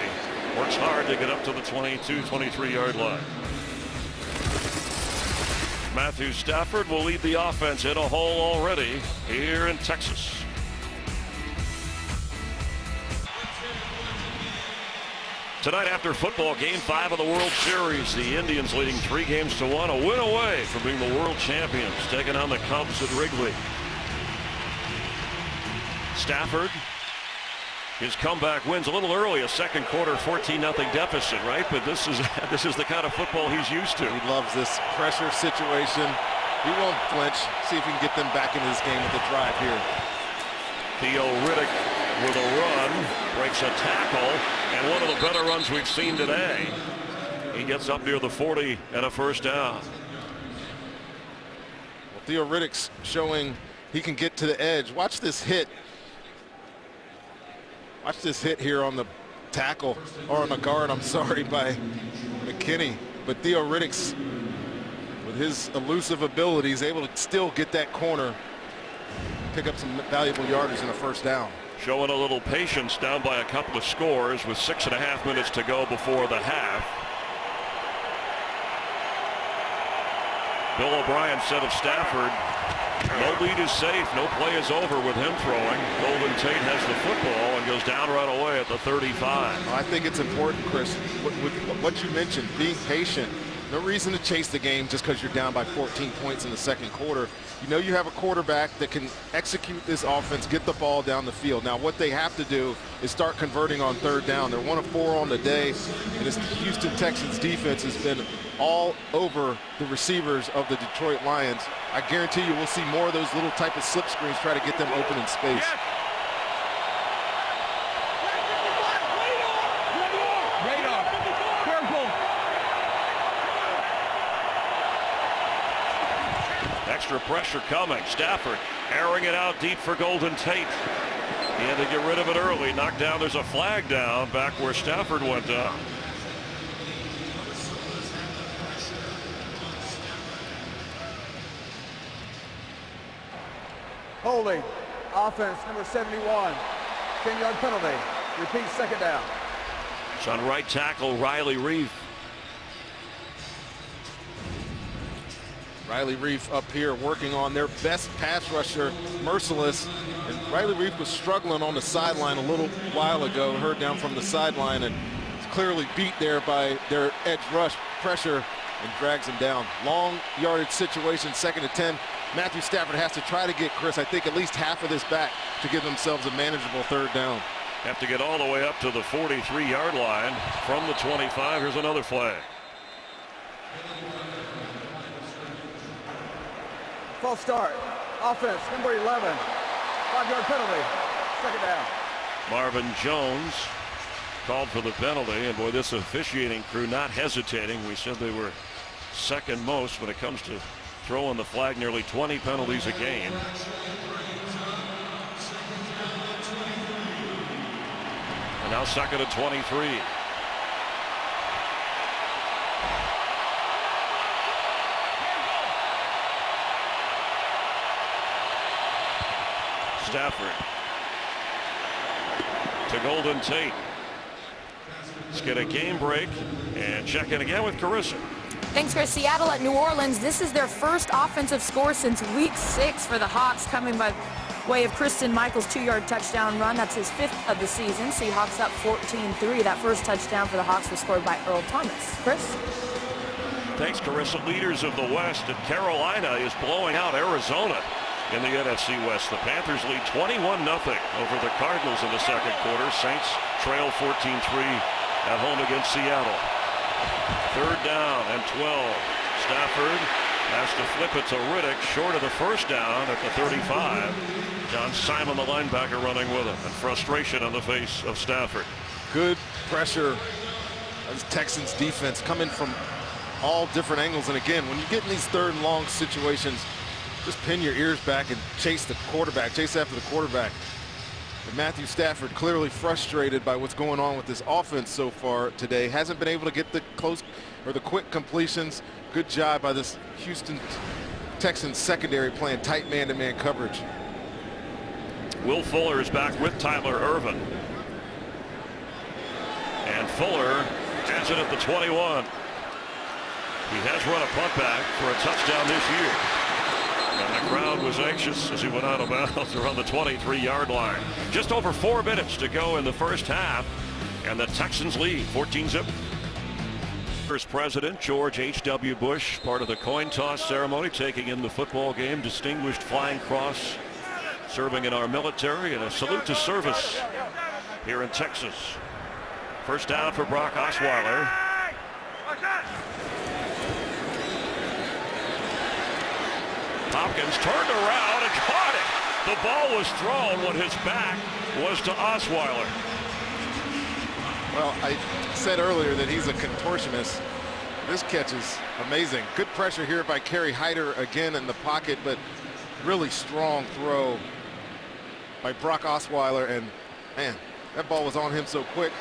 works hard to get up to the 22, 23-yard line. Matthew Stafford will lead the offense in a hole already here in Texas. Tonight after football, Game 5 of the World Series, the Indians leading 3-1, a win away from being the world champions, taking on the Cubs at Wrigley. Stafford, his comeback wins a little early, a 2nd quarter 14-0 deficit, right? But this is the kind of football he's used to. He loves this pressure situation. He won't flinch. See if he can get them back into this game with a drive here. Theo Riddick with a run, breaks a tackle, and one of the better runs we've seen today. He gets up near the 40 and a 1st down. Well, Theo Riddick's showing he can get to the edge. Watch this hit. Watch this hit here on the tackle, or on the guard, I'm sorry, by McKinney. But Theo Riddick's, with his elusive abilities, able to still get that corner, pick up some valuable yardage in a 1st down. Showing a little patience, down by a couple of scores with 6.5 minutes to go before the half. Bill O'Brien said of Stafford, no lead is safe. No play is over with him throwing. Golden Tate has the football and goes down right away at the 35. I think it's important, Chris, what you mentioned, being patient. No reason to chase the game just because you're down by 14 points in the second quarter. You know you have a quarterback that can execute this offense, get the ball down the field. Now what they have to do is start converting on third down. They're 1 of 4 on the day, and this Houston Texans defense has been all over the receivers of the Detroit Lions. I guarantee you we'll see more of those little type of slip screens try to get them open in space. Extra pressure coming. Stafford airing it out deep for Golden Tate. He had to get rid of it early. Knocked down. There's a flag down back where Stafford went down. Holding. Offense, number 71. 10-yard penalty. Repeat, second down. It's on right tackle Riley Reef. Riley Reef up here working on their best pass rusher, Merciless. And Riley Reef was struggling on the sideline a little while ago, heard down from the sideline, and clearly beat there by their edge rush pressure and drags him down. Long yardage situation, 2nd and 10. Matthew Stafford has to try to get, Chris, I think at least half of this back to give themselves a manageable third down. Have to get all the way up to the 43-yard line from the 25. Here's another flag. False start. Offense, number 11. 5-yard penalty. Second down. Marvin Jones called for the penalty, and boy, this officiating crew not hesitating. We said they were second most when it comes to throwing the flag, nearly 20 penalties a game. And now 2nd and 23. Stafford to Golden Tate. Let's get a game break and check in again with Carissa. Thanks, Chris. Seattle at New Orleans. This is their first offensive score since week 6 for the Hawks, coming by way of Christian Michael's 2-yard touchdown run. That's his 5th of the season. Seahawks up 14-3. That first touchdown for the Hawks was scored by Earl Thomas. Chris? Thanks, Carissa. Leaders of the West, and Carolina is blowing out Arizona in the NFC West. The Panthers lead 21-0 over the Cardinals in the second quarter. Saints trail 14-3 at home against Seattle. 3rd down and 12. Stafford has to flip it to Riddick, short of the first down at the 35. John Simon, the linebacker, running with him, and frustration on the face of Stafford. Good pressure. This Texans defense coming from all different angles. And again, when you get in these 3rd and long situations, just pin your ears back and chase the quarterback, chase after the quarterback. And Matthew Stafford clearly frustrated by what's going on with this offense so far today. Hasn't been able to get the close or the quick completions. Good job by this Houston Texans secondary playing tight man-to-man coverage. Will Fuller is back with Tyler Ervin. And Fuller has it at the 21. He has run a punt back for a touchdown this year. And the crowd was anxious as he went out of bounds around the 23-yard line. Just over 4 minutes to go in the first half, and the Texans lead 14-0. First President George H.W. Bush, part of the coin toss ceremony, taking in the football game. Distinguished Flying Cross, serving in our military, and a salute to service here in Texas. First down for Brock Osweiler. Hopkins turned around and caught it. The ball was thrown when his back was to Osweiler. Well, I said earlier that he's a contortionist. This catch is amazing. Good pressure here by Kerry Hyder again in the pocket, but really strong throw by Brock Osweiler. And man, that ball was on him so quick.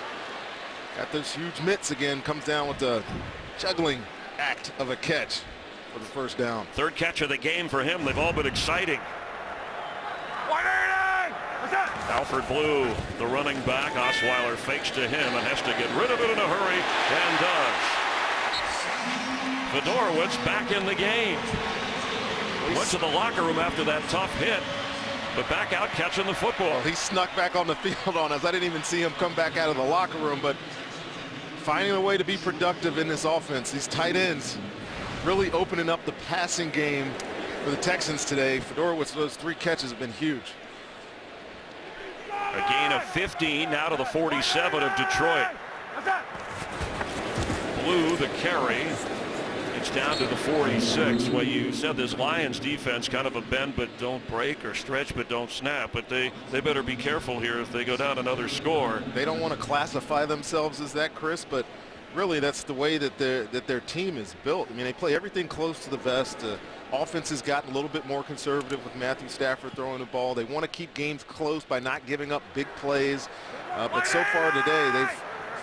Got those huge mitts again. Comes down with the juggling act of a catch for the first down. 3rd catch of the game for him. They've all been exciting. Alfred Blue, the running back. Osweiler fakes to him and has to get rid of it in a hurry, and does. Fedorowicz back in the game. Went to the locker room after that tough hit, but back out catching the football. He snuck back on the field on us. I didn't even see him come back out of the locker room, but finding a way to be productive in this offense. These tight ends really opening up the passing game for the Texans today. Fedorowicz, those 3 catches have been huge. A gain of 15 now to the 47 of Detroit. Blue the carry. It's down to the 46. Well, you said this Lions defense kind of a bend but don't break or stretch but don't snap, but they better be careful here if they go down another score. They don't want to classify themselves as that, Chris, but really that's the way that their team is built. I mean, they play everything close to the vest. Offense has gotten a little bit more conservative with Matthew Stafford throwing the ball. They want to keep games close by not giving up big plays, but so far today they've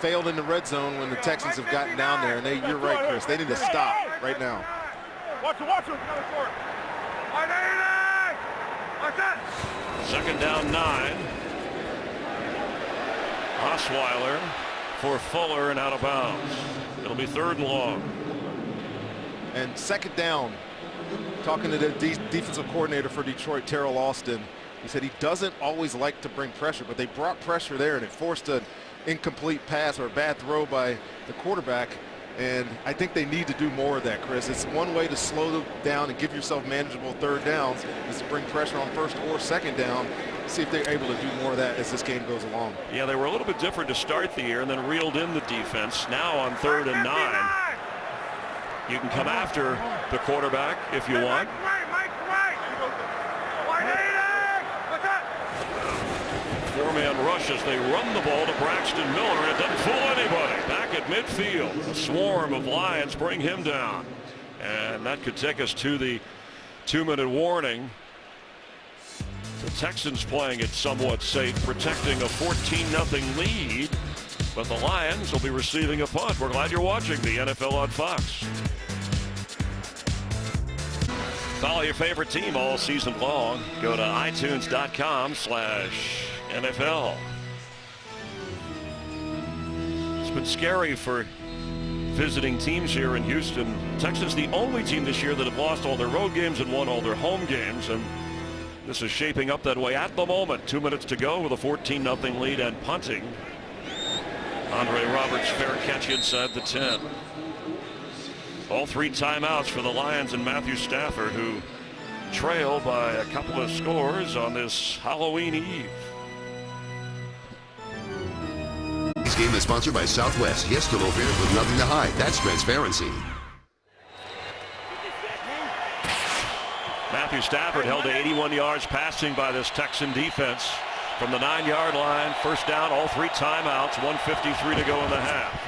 failed in the red zone when the Texans have gotten down there, and you're right, Chris, they need to stop right now. Watch him. Second down 9. Osweiler for Fuller and out of bounds. It'll be 3rd and long. And second down, talking to the defensive coordinator for Detroit, Terrell Austin, he said he doesn't always like to bring pressure, but they brought pressure there and it forced an incomplete pass or a bad throw by the quarterback. And I think they need to do more of that, Chris. It's one way to slow them down and give yourself manageable 3rd downs is to bring pressure on 1st or 2nd down. See if they're able to do more of that as this game goes along. Yeah, they were a little bit different to start the year and then reeled in the defense. Now on 3rd and 9, you can come after the quarterback if you want. Four-man rush as they run the ball to Braxton Miller, and it doesn't fool anybody. Back at midfield, a swarm of Lions bring him down. And that could take us to the 2-minute warning. The Texans playing it somewhat safe, protecting a 14-0 lead. But the Lions will be receiving a punt. We're glad you're watching the NFL on Fox. Follow your favorite team all season long. Go to itunes.com/NFL. It's been scary for visiting teams here in Houston. Texans the only team this year that have lost all their road games and won all their home games, and this is shaping up that way at the moment. 2 minutes to go with a 14-0 lead and punting. Andre Roberts fair catch inside the 10. All 3 timeouts for the Lions and Matthew Stafford, who trail by a couple of scores on this Halloween Eve. This game is sponsored by Southwest. Yes to low fares with nothing to hide. That's transparency. Matthew Stafford held to 81 yards passing by this Texan defense from the 9-yard line. First down, all 3 timeouts, 1:53 to go in the half.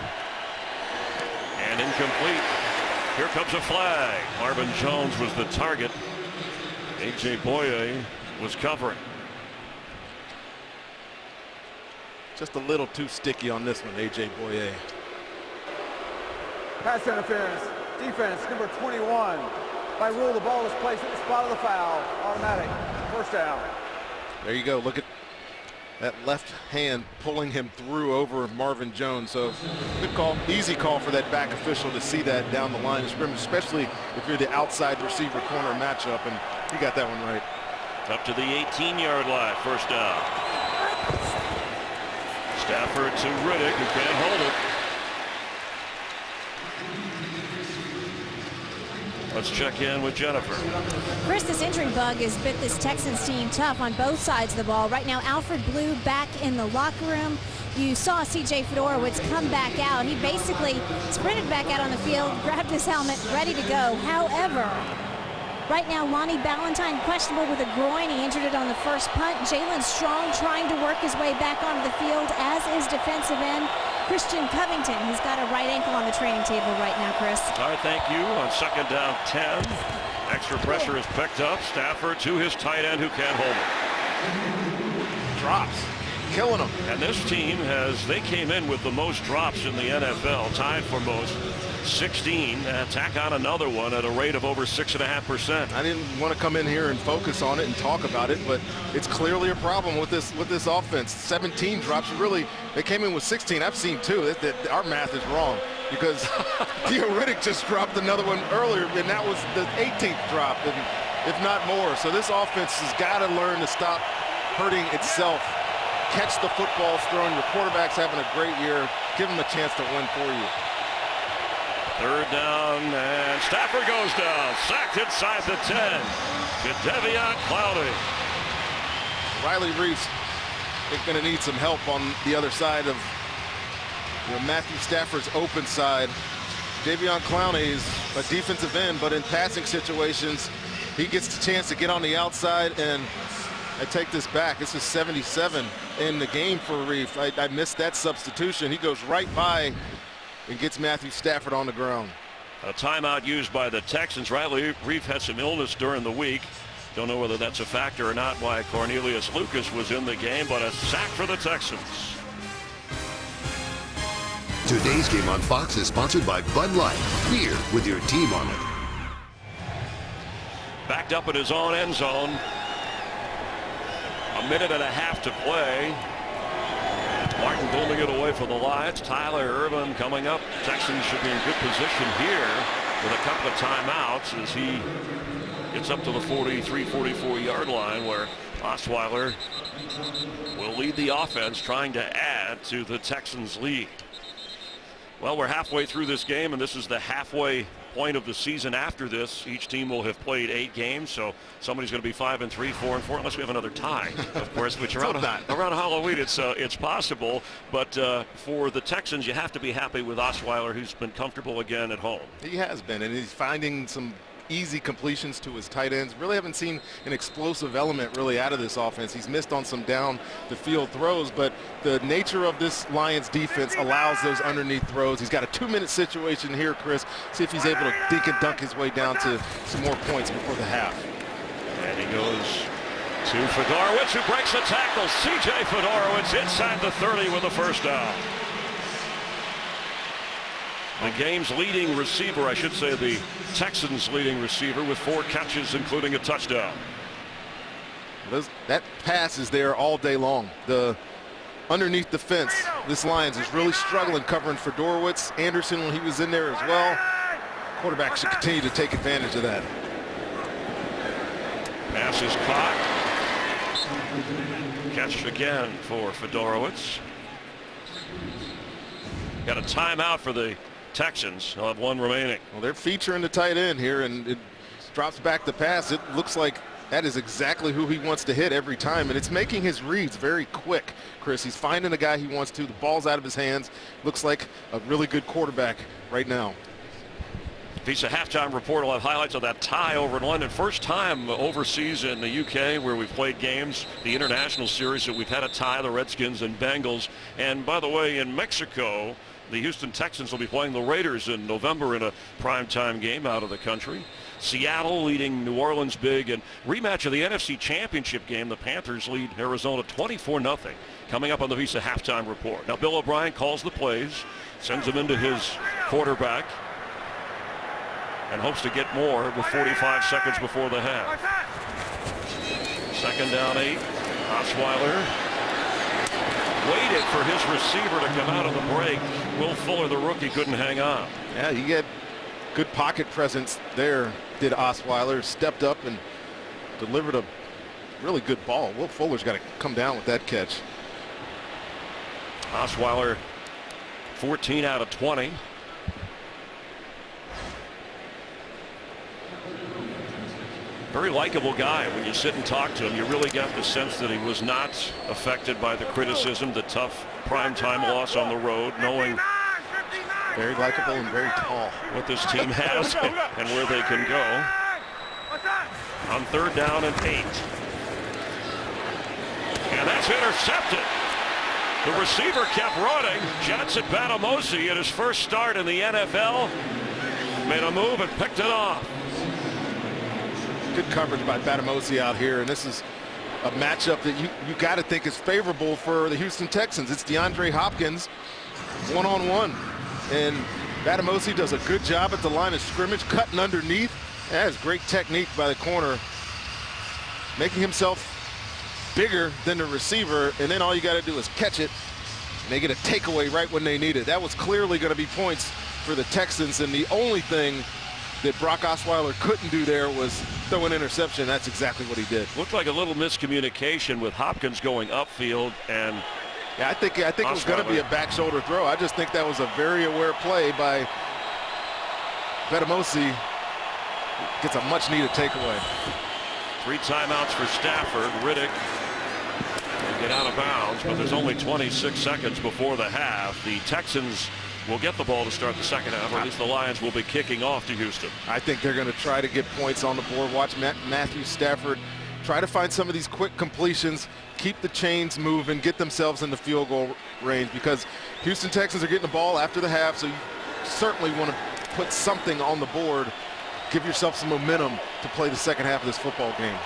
And incomplete. Here comes a flag. Marvin Jones was the target. A.J. Boye was covering. Just a little too sticky on this one, A.J. Boye. Pass interference. Defense, number 21. By rule, the ball is placed at the spot of the foul. Automatic. First down. There you go. Look at that left hand pulling him through over Marvin Jones. So good call, easy call for that back official to see that down the line of scrimmage, especially if you're the outside receiver corner matchup, and he got that one right. Up to the 18-yard line, first down. Stafford to Riddick, who can't hold it. Let's check in with Jennifer. Chris, this injury bug has bit this Texans team tough on both sides of the ball. Right now, Alfred Blue back in the locker room. You saw C.J. Fedorowicz come back out. He basically sprinted back out on the field, grabbed his helmet, ready to go. However, right now, Lonnie Ballantyne questionable with a groin. He injured it on the first punt. Jalen Strong trying to work his way back onto the field, as is defensive end Christian Covington. He's got a right ankle on the training table right now, Chris. All right, thank you. On second down 10, extra pressure is picked up. Stafford to his tight end, who can't hold it. Drops, killing them. And this team they came in with the most drops in the NFL, tied for most. 16, tack on another one at a rate of over 6.5%. I didn't want to come in here and focus on it and talk about it, but it's clearly a problem with this offense. 17 drops. They came in with 16. I've seen 2. Our math is wrong, because Riddick just dropped another one earlier, and that was the 18th drop. And if not more. So this offense has got to learn to stop hurting itself. Catch the footballs thrown. Your quarterback's having a great year. Give him a chance to win for you. Third down, and Stafford goes down. Sacked inside the 10. Jadeveon Clowney. Riley Reese is going to need some help on the other side of Matthew Stafford's open side. Jadeveon Clowney is a defensive end, but in passing situations, he gets the chance to get on the outside, and I take this back. This is 77 in the game for Reef. I missed that substitution. He goes right by and gets Matthew Stafford on the ground. A timeout used by the Texans. Riley Reef had some illness during the week. Don't know whether that's a factor or not why Cornelius Lucas was in the game, but a sack for the Texans. Today's game on Fox is sponsored by Bud Light, beer with your team on it. Backed up in his own end zone. A minute and a half to play. Martin building it away for the Lions. Tyler Irvin coming up. Texans should be in good position here with a couple of timeouts as he gets up to the 43, 44-yard line where Osweiler will lead the offense trying to add to the Texans' lead. Well, we're halfway through this game, and this is the halfway point of the season. After this, each team will have played 8 games, so somebody's going to be 5-3, 4-4, unless we have another tie, of course, which around Halloween it's possible. But for the Texans, you have to be happy with Osweiler, who's been comfortable again at home. He has been, and he's finding some easy completions to his tight ends. Really haven't seen an explosive element really out of this offense. He's missed on some down the field throws, but the nature of this Lions defense allows those underneath throws. He's got a 2-minute situation here, Chris. See if he's able to dink and dunk his way down to some more points before the half. And he goes to Fedorowicz, who breaks the tackle. C.J. Fedorowicz inside the 30 with a first down. The game's leading receiver, I should say the Texans' leading receiver, with 4 catches, including a touchdown. That pass is there all day long. Underneath the fence, this Lions is really struggling covering Fedorowicz. Anderson, when he was in there as well. Quarterback should continue to take advantage of that. Pass is caught. Catch again for Fedorowicz. Got a timeout for the Texans. They'll have 1 remaining. Well, they're featuring the tight end here, and it drops back the pass. It looks like that is exactly who he wants to hit every time, and it's making his reads very quick, Chris. He's finding the guy he wants to. The ball's out of his hands. Looks like a really good quarterback right now. Visa halftime report will have highlights of that tie over in London. First time overseas in the UK where we've played games, the international series, that we've had a tie, the Redskins and Bengals. And by the way, in Mexico, the Houston Texans will be playing the Raiders in November in a primetime game out of the country. Seattle leading New Orleans big, and rematch of the NFC Championship game. The Panthers lead Arizona 24-0. Coming up on the Visa halftime report. Now Bill O'Brien calls the plays, sends them into his quarterback, and hopes to get more with 45 seconds before the half. 2nd down 8. Osweiler waited for his receiver to come out of the break. Will Fuller, the rookie, couldn't hang on. Yeah, he had good pocket presence there, did Osweiler. Stepped up and delivered a really good ball. Will Fuller's got to come down with that catch. Osweiler, 14 out of 20. Very likable guy. When you sit and talk to him, you really got the sense that he was not affected by the criticism, the tough primetime loss on the road, knowing very likable and very tall. What this team has and where they can go. On 3rd down and 8. And that's intercepted. The receiver kept running. Johnson Batamosi, at his first start in the NFL, made a move and picked it off. Good coverage by Batamosi out here, and this is a matchup that you got to think is favorable for the Houston Texans. It's DeAndre Hopkins one-on-one, and Batamosi does a good job at the line of scrimmage, cutting underneath. That is great technique by the corner, making himself bigger than the receiver, and then all you got to do is catch it, and they get a takeaway right when they need it. That was clearly going to be points for the Texans, and the only thing that Brock Osweiler couldn't do there was throw an interception. That's exactly what he did. Looked like a little miscommunication with Hopkins going upfield, and yeah, I think it was going to be a back shoulder throw. I just think that was a very aware play by Betamosi. Gets a much needed takeaway. 3 timeouts for Stafford. Riddick will get out of bounds, but there's only 26 seconds before the half. The Texans will get the ball to start the second half, or at least the Lions will be kicking off to Houston. I think they're going to try to get points on the board. Watch Matthew Stafford try to find some of these quick completions, keep the chains moving, get themselves in the field goal range, because Houston Texans are getting the ball after the half, so you certainly want to put something on the board. Give yourself some momentum to play the second half of this football game.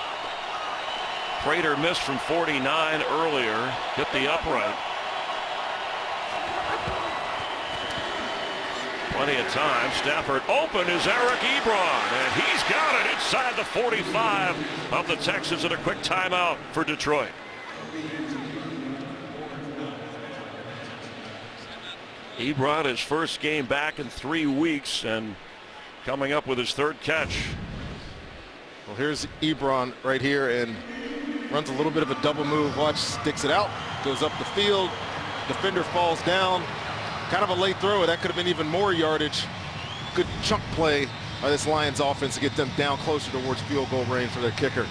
Prater missed from 49 earlier, hit the upright. Plenty of time. Stafford open is Eric Ebron, and he's got it inside the 45 of the Texans, and a quick timeout for Detroit. Ebron, his first game back in 3 weeks, and coming up with his 3rd catch. Well, here's Ebron right here, and runs a little bit of a double move. Watch, sticks it out, goes up the field. Defender falls down. Kind of a late throw. That could have been even more yardage. Good chunk play by this Lions offense to get them down closer towards field goal range for their kicker.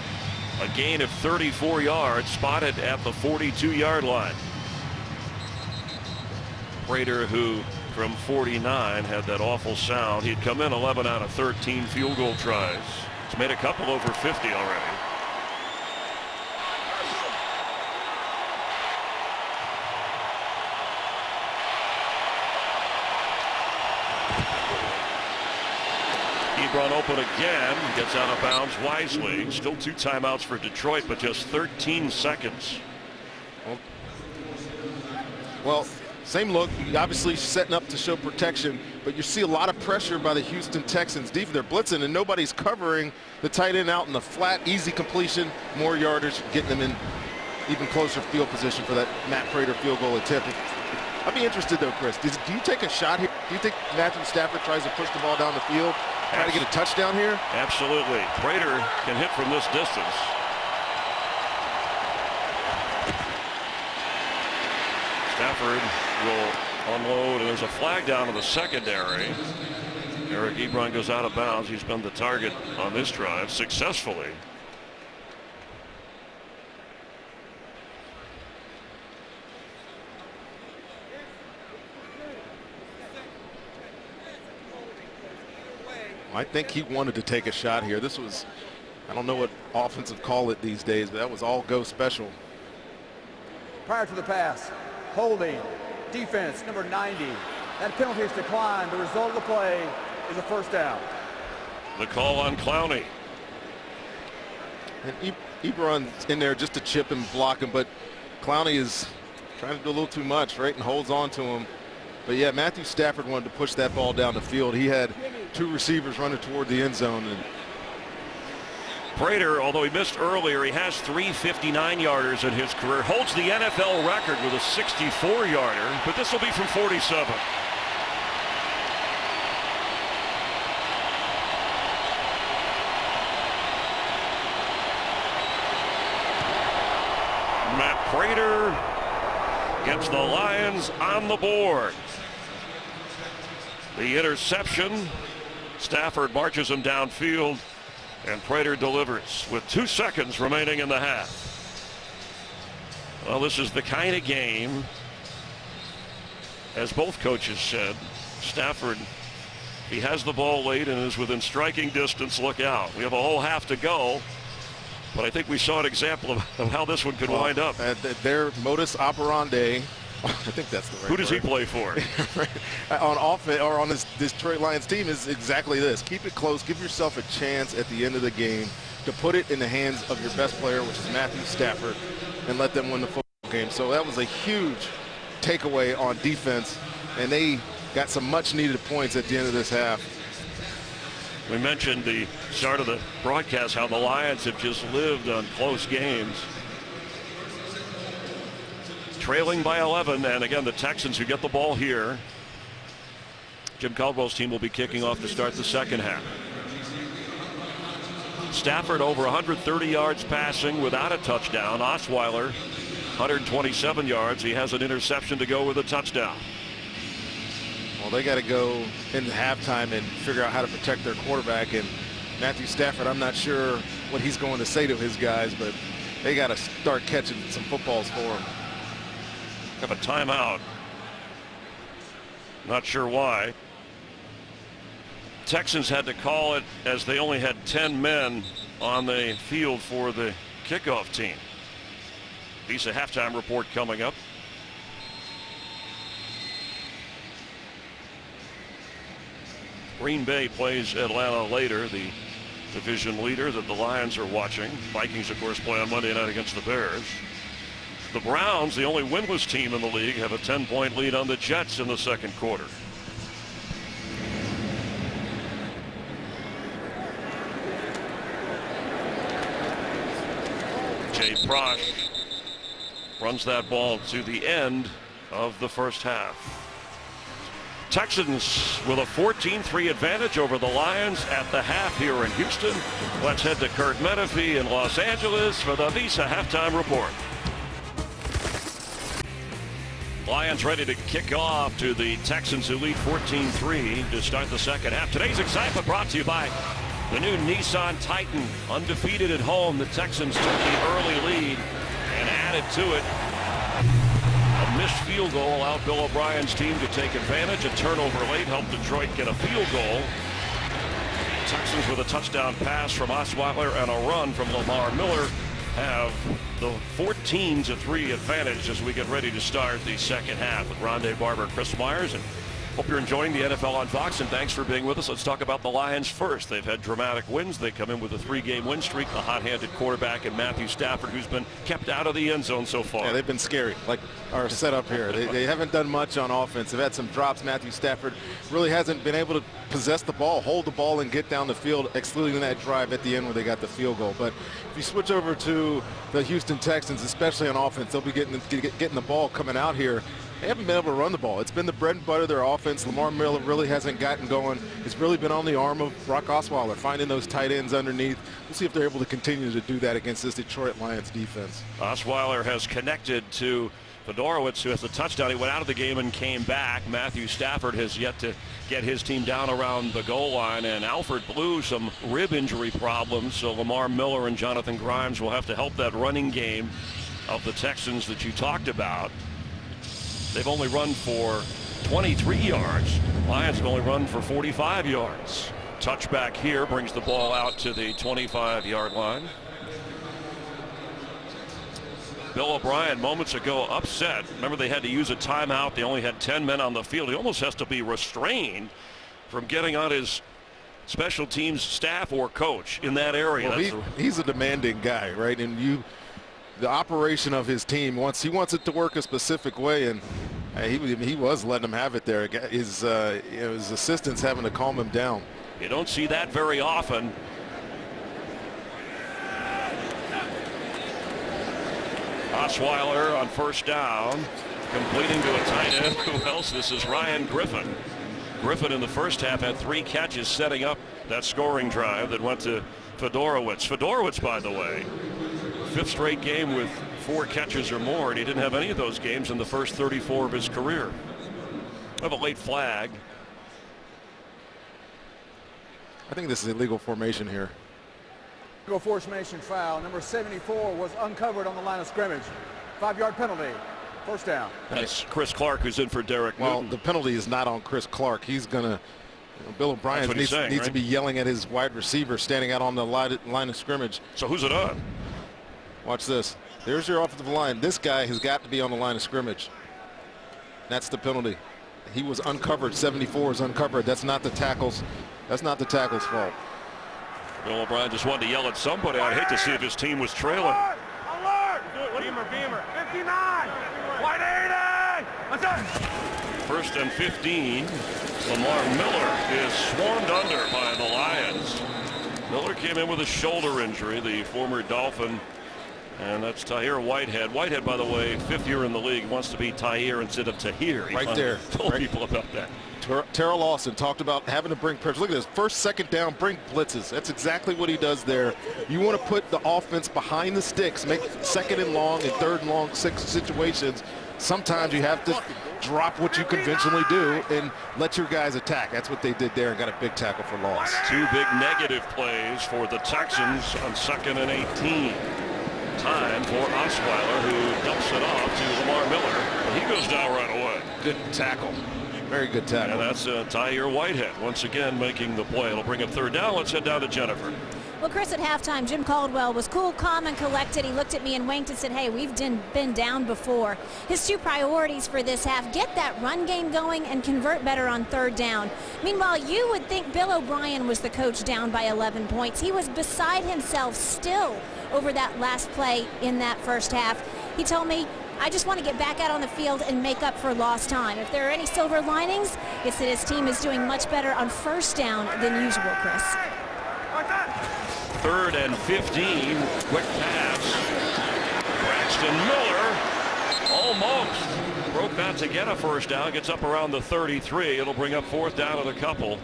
A gain of 34 yards, spotted at the 42-yard line. Prater, who from 49 had that awful sound. He'd come in 11 out of 13 field goal tries. He's made a couple over 50 already. Ebron open again, gets out of bounds wisely. Still 2 timeouts for Detroit, but just 13 seconds. Well, same look, obviously setting up to show protection, but you see a lot of pressure by the Houston Texans. They're blitzing, and nobody's covering the tight end out in the flat, easy completion, more yardage, getting them in even closer field position for that Matt Prater field goal attempt. I'd be interested, though, Chris. Do you take a shot here? Do you think Matthew Stafford tries to push the ball down the field, try to get a touchdown here? Absolutely. Prater can hit from this distance. Stafford will unload, and there's a flag down in the secondary. Eric Ebron goes out of bounds. He's been the target on this drive successfully. I think he wanted to take a shot here. This was, I don't know what offensive call it these days, but that was all go special. Prior to the pass, holding, defense, number 90. That penalty is declined. The result of the play is a first down. The call on Clowney. And Ebron's in there just to chip and block him, but Clowney is trying to do a little too much, right, and holds on to him. But yeah, Matthew Stafford wanted to push that ball down the field. He had 2 receivers running toward the end zone. And Prater, although he missed earlier, he has 3 59-yarders in his career. Holds the NFL record with a 64-yarder, but this will be from 47. Matt Prater gets the Lions on the board. The interception. Stafford marches him downfield, and Prater delivers with 2 seconds remaining in the half. Well, this is the kind of game, as both coaches said, Stafford, if he has the ball late and is within striking distance, look out. We have a whole half to go, but I think we saw an example of how this one could wind up. Their modus operandi, I think that's the right Who does word. he play for? On offense, or on this Detroit Lions team, is exactly this. Keep it close. Give yourself a chance at the end of the game to put it in the hands of your best player, which is Matthew Stafford, and let them win the football game. So that was a huge takeaway on defense, and they got some much-needed points at the end of this half. We mentioned the start of the broadcast how the Lions have just lived on close games. Trailing by 11, and again, the Texans who get the ball here. Jim Caldwell's team will be kicking off to start the second half. Stafford over 130 yards passing without a touchdown. Osweiler 127 yards. He has an interception to go with a touchdown. Well, they got to go into halftime and figure out how to protect their quarterback. And Matthew Stafford, I'm not sure what he's going to say to his guys, but they got to start catching some footballs for him. Have a timeout. Not sure why. Texans had to call it as they only had 10 men on the field for the kickoff team. Visa halftime report coming up. Green Bay plays Atlanta later, the division leader that the Lions are watching. Vikings, of course, play on Monday night against the Bears. The Browns, the only winless team in the league, have a 10-point lead on the Jets in the second quarter. Jay Prosch runs that ball to the end of the first half. Texans with a 14-3 advantage over the Lions at the half here in Houston. Let's head to Kurt Menefee in Los Angeles for the Visa halftime report. Lions ready to kick off to the Texans, who lead 14-3 to start the second half. Today's excitement brought to you by the new Nissan Titan. Undefeated at home, the Texans took the early lead and added to it. A missed field goal allowed Bill O'Brien's team to take advantage. A turnover late helped Detroit get a field goal. Texans with a touchdown pass from Osweiler and a run from Lamar Miller have the 14-3 advantage as we get ready to start the second half with Rondé Barber, Chris Myers, and hope you're enjoying the NFL on Fox, and thanks for being with us. Let's talk about the Lions first. They've had dramatic wins. They come in with a 3-game win streak. The hot-handed quarterback in Matthew Stafford, who's been kept out of the end zone so far. Yeah, they've been scary, like our setup here. They haven't done much on offense. They've had some drops. Matthew Stafford really hasn't been able to possess the ball, hold the ball, and get down the field, excluding that drive at the end where they got the field goal. But if you switch over to the Houston Texans, especially on offense, they'll be getting the ball coming out here. They haven't been able to run the ball. It's been the bread and butter of their offense. Lamar Miller really hasn't gotten going. It's really been on the arm of Brock Osweiler, finding those tight ends underneath. We'll see if they're able to continue to do that against this Detroit Lions defense. Osweiler has connected to Fedorowicz, who has a touchdown. He went out of the game and came back. Matthew Stafford has yet to get his team down around the goal line, and Alfred Blue some rib injury problems, so Lamar Miller and Jonathan Grimes will have to help that running game of the Texans that you talked about. They've only run for 23 yards. Lions have only run for 45 yards. Touchback here brings the ball out to the 25-yard line. Bill O'Brien moments ago upset. Remember, they had to use a timeout. They only had 10 men on the field. He almost has to be restrained from getting on his special teams staff or coach in that area. Well, he's a demanding guy, right? And the operation of his team, he wants it to work a specific way, and he was letting him have it there. His assistants having to calm him down. You don't see that very often. Osweiler on first down, completing to a tight end. Who else? This is Ryan Griffin. Griffin in the first half had 3 catches, setting up that scoring drive that went to Fedorowicz. Fedorowicz, by the way, 5th straight game with 4 catches or more, and he didn't have any of those games in the first 34 of his career. We have a late flag. I think this is illegal formation here. Illegal formation foul. Number 74 was uncovered on the line of scrimmage. 5-yard penalty. First down. That's Chris Clark, who's in for Derek Well, Newton. the penalty is not on Chris Clark. He's going to Bill O'Brien needs to be yelling at his wide receiver standing out on the line of scrimmage. So who's it on? Watch this. There's your offensive line. This guy has got to be on the line of scrimmage. That's the penalty. He was uncovered. 74 is uncovered. That's not the tackle's fault. Bill O'Brien just wanted to yell at somebody. I'd hate to see if his team was trailing. Alert! Beamer. 59! White 80! Let's go! 1st and 15. Lamar Miller is swarmed under by the Lions. Miller came in with a shoulder injury. The former Dolphin And that's Tahir Whitehead. Whitehead, by the way, 5th year in the league, wants to be Tahir instead of Tahir. Right there. Told people about that. Terrell Lawson talked about having to bring pressure. Look at this. First, second down, bring blitzes. That's exactly what he does there. You want to put the offense behind the sticks, make second and long and third and long situations. Sometimes you have to drop what you conventionally do and let your guys attack. That's what they did there and got a big tackle for loss. 2 big negative plays for the Texans on 2nd and 18. Time for Osweiler, who dumps it off to Lamar Miller. But he goes down right away. Good tackle. Very good tackle. And that's Tahir Whitehead once again making the play. It'll bring up 3rd down. Let's head down to Jennifer. Well, Chris, at halftime, Jim Caldwell was cool, calm, and collected. He looked at me and winked and said, hey, we've been down before. His 2 priorities for this half, get that run game going and convert better on 3rd down. Meanwhile, you would think Bill O'Brien was the coach down by 11 points. He was beside himself still over that last play in that first half. He told me, I just want to get back out on the field and make up for lost time. If there are any silver linings, it's that his team is doing much better on 1st down than usual, Chris. 3rd and 15. Quick pass. Braxton Miller almost broke that to get a 1st down. Gets up around the 33. It'll bring up 4th down and a couple.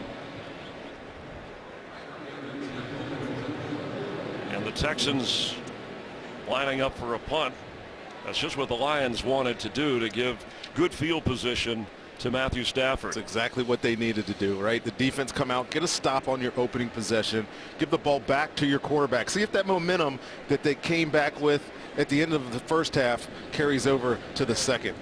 And the Texans lining up for a punt. That's just what the Lions wanted to do, to give good field position to Matthew Stafford. That's exactly what they needed to do, right? The defense come out, get a stop on your opening possession, give the ball back to your quarterback. See if that momentum that they came back with at the end of the first half carries over to the second.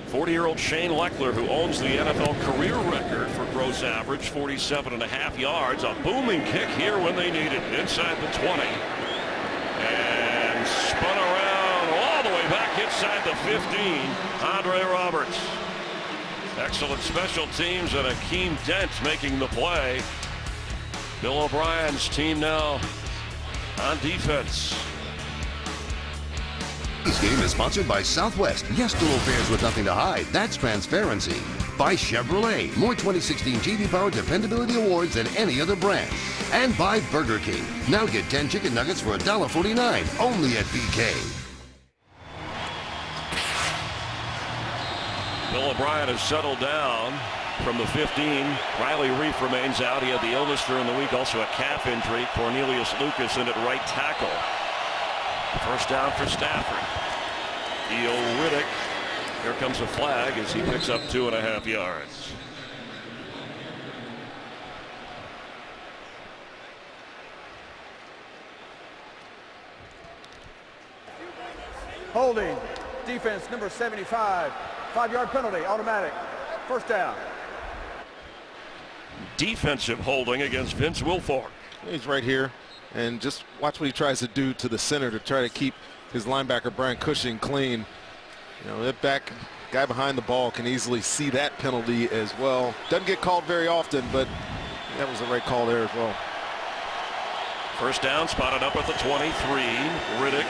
40-year-old Shane Leckler, who owns the NFL career record for gross average, 47.5 yards. A booming kick here when they need it, inside the 20. And spun around all the way back inside the 15. Andre Roberts. Excellent special teams and Akeem Dent making the play. Bill O'Brien's team now on defense. This game is sponsored by Southwest. Yes, little bears with nothing to hide. That's transparency. By Chevrolet. More 2016 GD Power Dependability Awards than any other brand. And by Burger King. Now get 10 chicken nuggets for $1.49. Only at BK. Bill O'Brien has settled down from the 15. Riley Reif remains out. He had the illness during the week, also a calf injury. Cornelius Lucas in at right tackle. 1st down for Stafford. Theo Riddick. Here comes a flag as he picks up 2.5 yards. Holding. Defense number 75. 5-yard penalty, automatic. 1st down. Defensive holding against Vince Wilfork. He's right here, and just watch what he tries to do to the center to try to keep his linebacker Brian Cushing clean. You know, that back guy behind the ball can easily see that penalty as well. Doesn't get called very often, but that was the right call there as well. 1st down, spotted up at the 23. Riddick.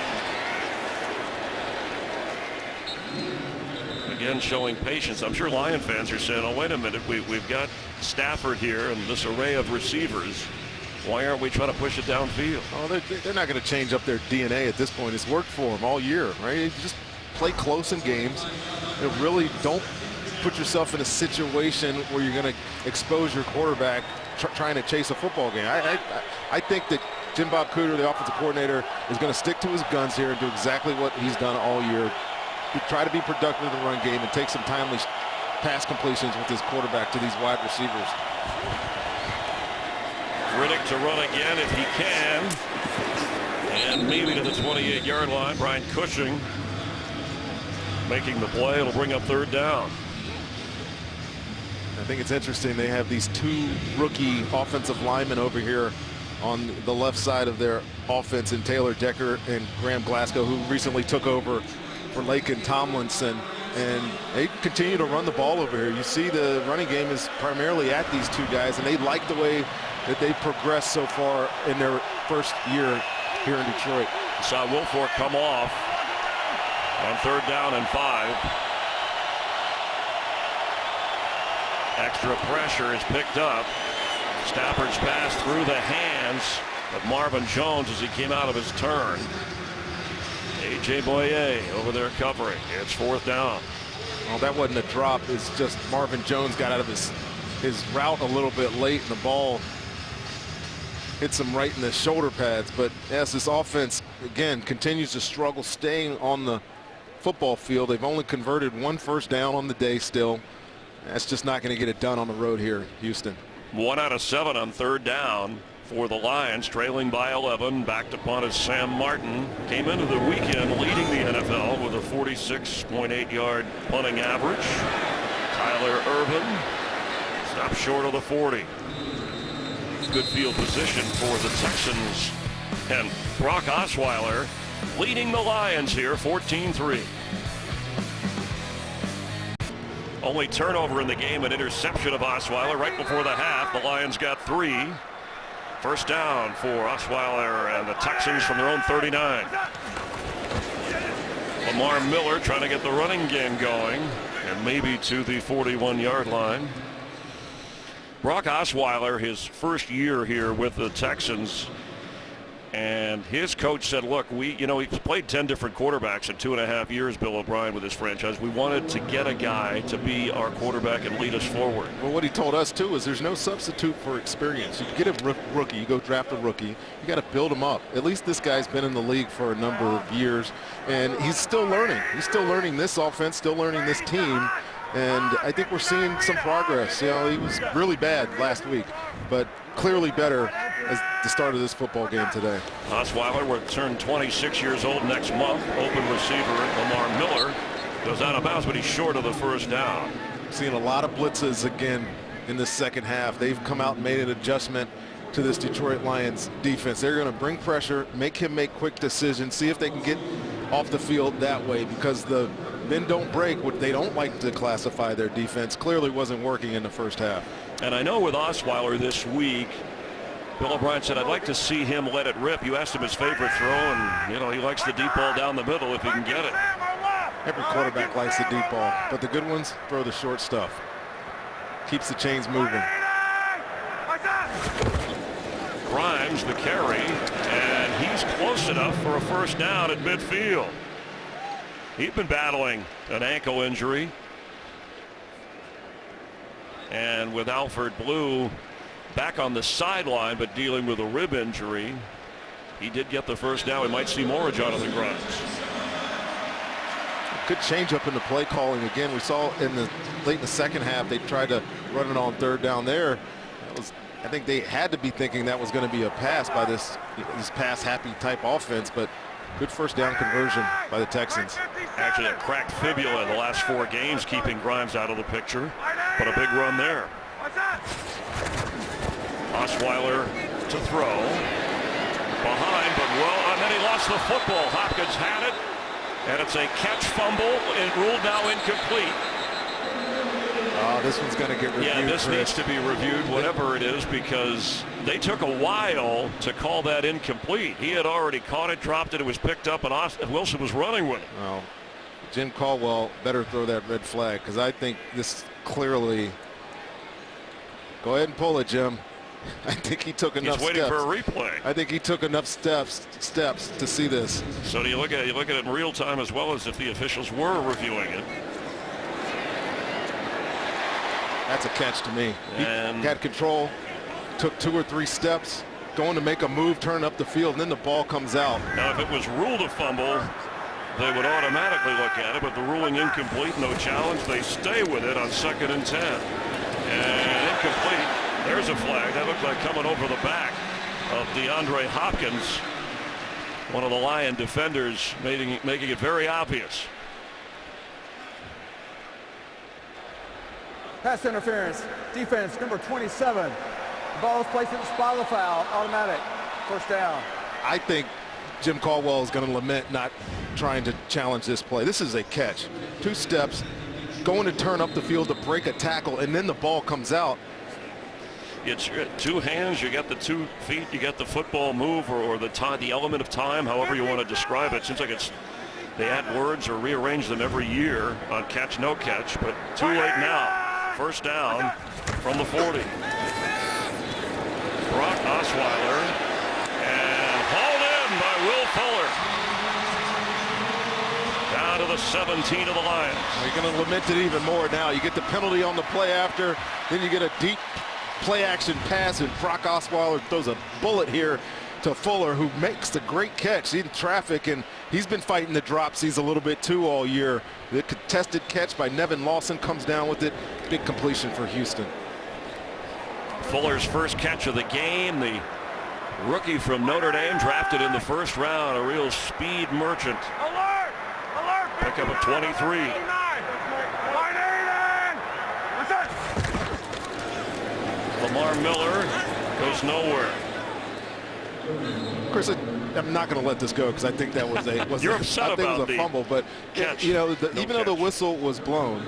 Again, showing patience. I'm sure Lion fans are saying, oh, wait a minute, we've got Stafford here and this array of receivers. Why aren't we trying to push it downfield? Oh, they're not going to change up their DNA at this point. It's worked for them all year, right? You just play close in games and really don't put yourself in a situation where you're going to expose your quarterback trying to chase a football game. I think that Jim Bob Cooter, the offensive coordinator, is going to stick to his guns here and do exactly what he's done all year. Try to be productive in the run game and take some timely pass completions with his quarterback to these wide receivers. Riddick to run again if he can. And maybe to the 28-yard line. Brian Cushing making the play. It'll bring up 3rd down. I think it's interesting. They have these 2 rookie offensive linemen over here on the left side of their offense in Taylor Decker and Graham Glasgow, who recently took over for Laken Tomlinson, and they continue to run the ball over here. You see the running game is primarily at these 2 guys, and they like the way that they progressed so far in their first year here in Detroit. Saw Wilfork come off on 3rd down and 5. Extra pressure is picked up. Stafford's pass through the hands of Marvin Jones as he came out of his turn. O.J. Boye over there covering. It's 4th down. Well, that wasn't a drop. It's just Marvin Jones got out of his route a little bit late, and the ball hits him right in the shoulder pads. But yes, this offense, again, continues to struggle staying on the football field. They've only converted 1 first down on the day still. That's just not going to get it done on the road here, Houston. 1 out of 7 on 3rd down for the Lions, trailing by 11. Backed upon as Sam Martin came into the weekend leading the NFL with a 46.8-yard punting average. Tyler Ervin stopped short of the 40. Good field position for the Texans, and Brock Osweiler leading the Lions here 14-3. Only turnover in the game, an interception of Osweiler right before the half. The Lions got 3. First down for Osweiler and the Texans from their own 39. Lamar Miller trying to get the running game going, and maybe to the 41-yard line. Brock Osweiler, his first year here with the Texans, and his coach said, look, he's played 10 different quarterbacks in 2.5 years, Bill O'Brien, with his franchise. We wanted to get a guy to be our quarterback and lead us forward. Well, what he told us, too, is there's no substitute for experience. You get a rookie, you go draft a rookie, you got to build him up. At least this guy's been in the league for a number of years, and he's still learning. He's still learning this offense, still learning this team. And I think we're seeing some progress. He was really bad last week, but clearly better as the start of this football game today. Osweiler will turn 26 years old next month. Open receiver Lamar Miller goes out of bounds, but he's short of the first down. Seeing a lot of blitzes again in the second half. They've come out and made an adjustment to this Detroit Lions defense. They're going to bring pressure, make him make quick decisions, see if they can get off the field that way, because the bend don't break, what they don't like to classify their defense, clearly wasn't working in the first half. And I know with Osweiler this week, Bill O'Brien said, I'd like to see him let it rip. You asked him his favorite throw, and he likes the deep ball down the middle if he can get it. Every quarterback likes the deep ball, but the good ones throw the short stuff. Keeps the chains moving. Grimes the carry, and he's close enough for a first down at midfield. He'd been battling an ankle injury, and with Alfred Blue back on the sideline but dealing with a rib injury, he did get the first down. We might see more of Jonathan Grimes. Good change up in the play calling again. We saw late in the second half they tried to run it on 3rd down there. I think they had to be thinking that was going to be a pass by this pass happy type offense, but good first down conversion by the Texans. Actually a cracked fibula in the last 4 games, keeping Grimes out of the picture, but a big run there. Osweiler to throw behind, but and then he lost the football. Hopkins had it, and it's a catch fumble and ruled now incomplete. Oh, this one's going to get reviewed. Yeah, this needs to be reviewed, whatever it is, because they took a while to call that incomplete. He had already caught it, dropped it, it was picked up, and Wilson was running with it. Well, Jim Caldwell better throw that red flag, because I think this clearly. Go ahead and pull it, Jim. I think he took enough steps. He's waiting for a replay. I think he took enough steps to see this. So do you look at it in real time as well as if the officials were reviewing it? That's a catch to me. And he had control, took 2 or 3 steps, going to make a move, turn up the field, and then the ball comes out. Now, if it was ruled a fumble, they would automatically look at it, but the ruling incomplete, no challenge. They stay with it on 2nd and 10. And incomplete. There's a flag. That looked like coming over the back of DeAndre Hopkins, one of the Lion defenders, making it very obvious. Pass interference. Defense number 27. The ball is placed at the spot of the foul. Automatic. First down. I think Jim Caldwell is going to lament not trying to challenge this play. This is a catch. 2 steps, going to turn up the field to break a tackle, and then the ball comes out. It's 2 hands, you got the 2 feet, you got the football move or the element of time, however you want to describe it. Seems like they add words or rearrange them every year on catch, no catch, but too late now. First down from the 40. Brock Osweiler, and hauled in by Will Fuller. the 17 of the Lions. You're going to lament it even more now. You get the penalty on the play after, then you get a deep play action pass, and Brock Osweiler throws a bullet here to Fuller, who makes the great catch. He's in traffic, and he's been fighting the dropsies a little bit too all year. The contested catch by Nevin Lawson comes down with it. Big completion for Houston. Fuller's first catch of the game. The rookie from Notre Dame, drafted in the first round, a real speed merchant. Alert! Alert! Pick up a 23. Lamar Miller goes nowhere. Chris, I'm not going to let this go because I think that was a You're upset I think about it was a fumble, but catch. You know, No even though the whistle was blown,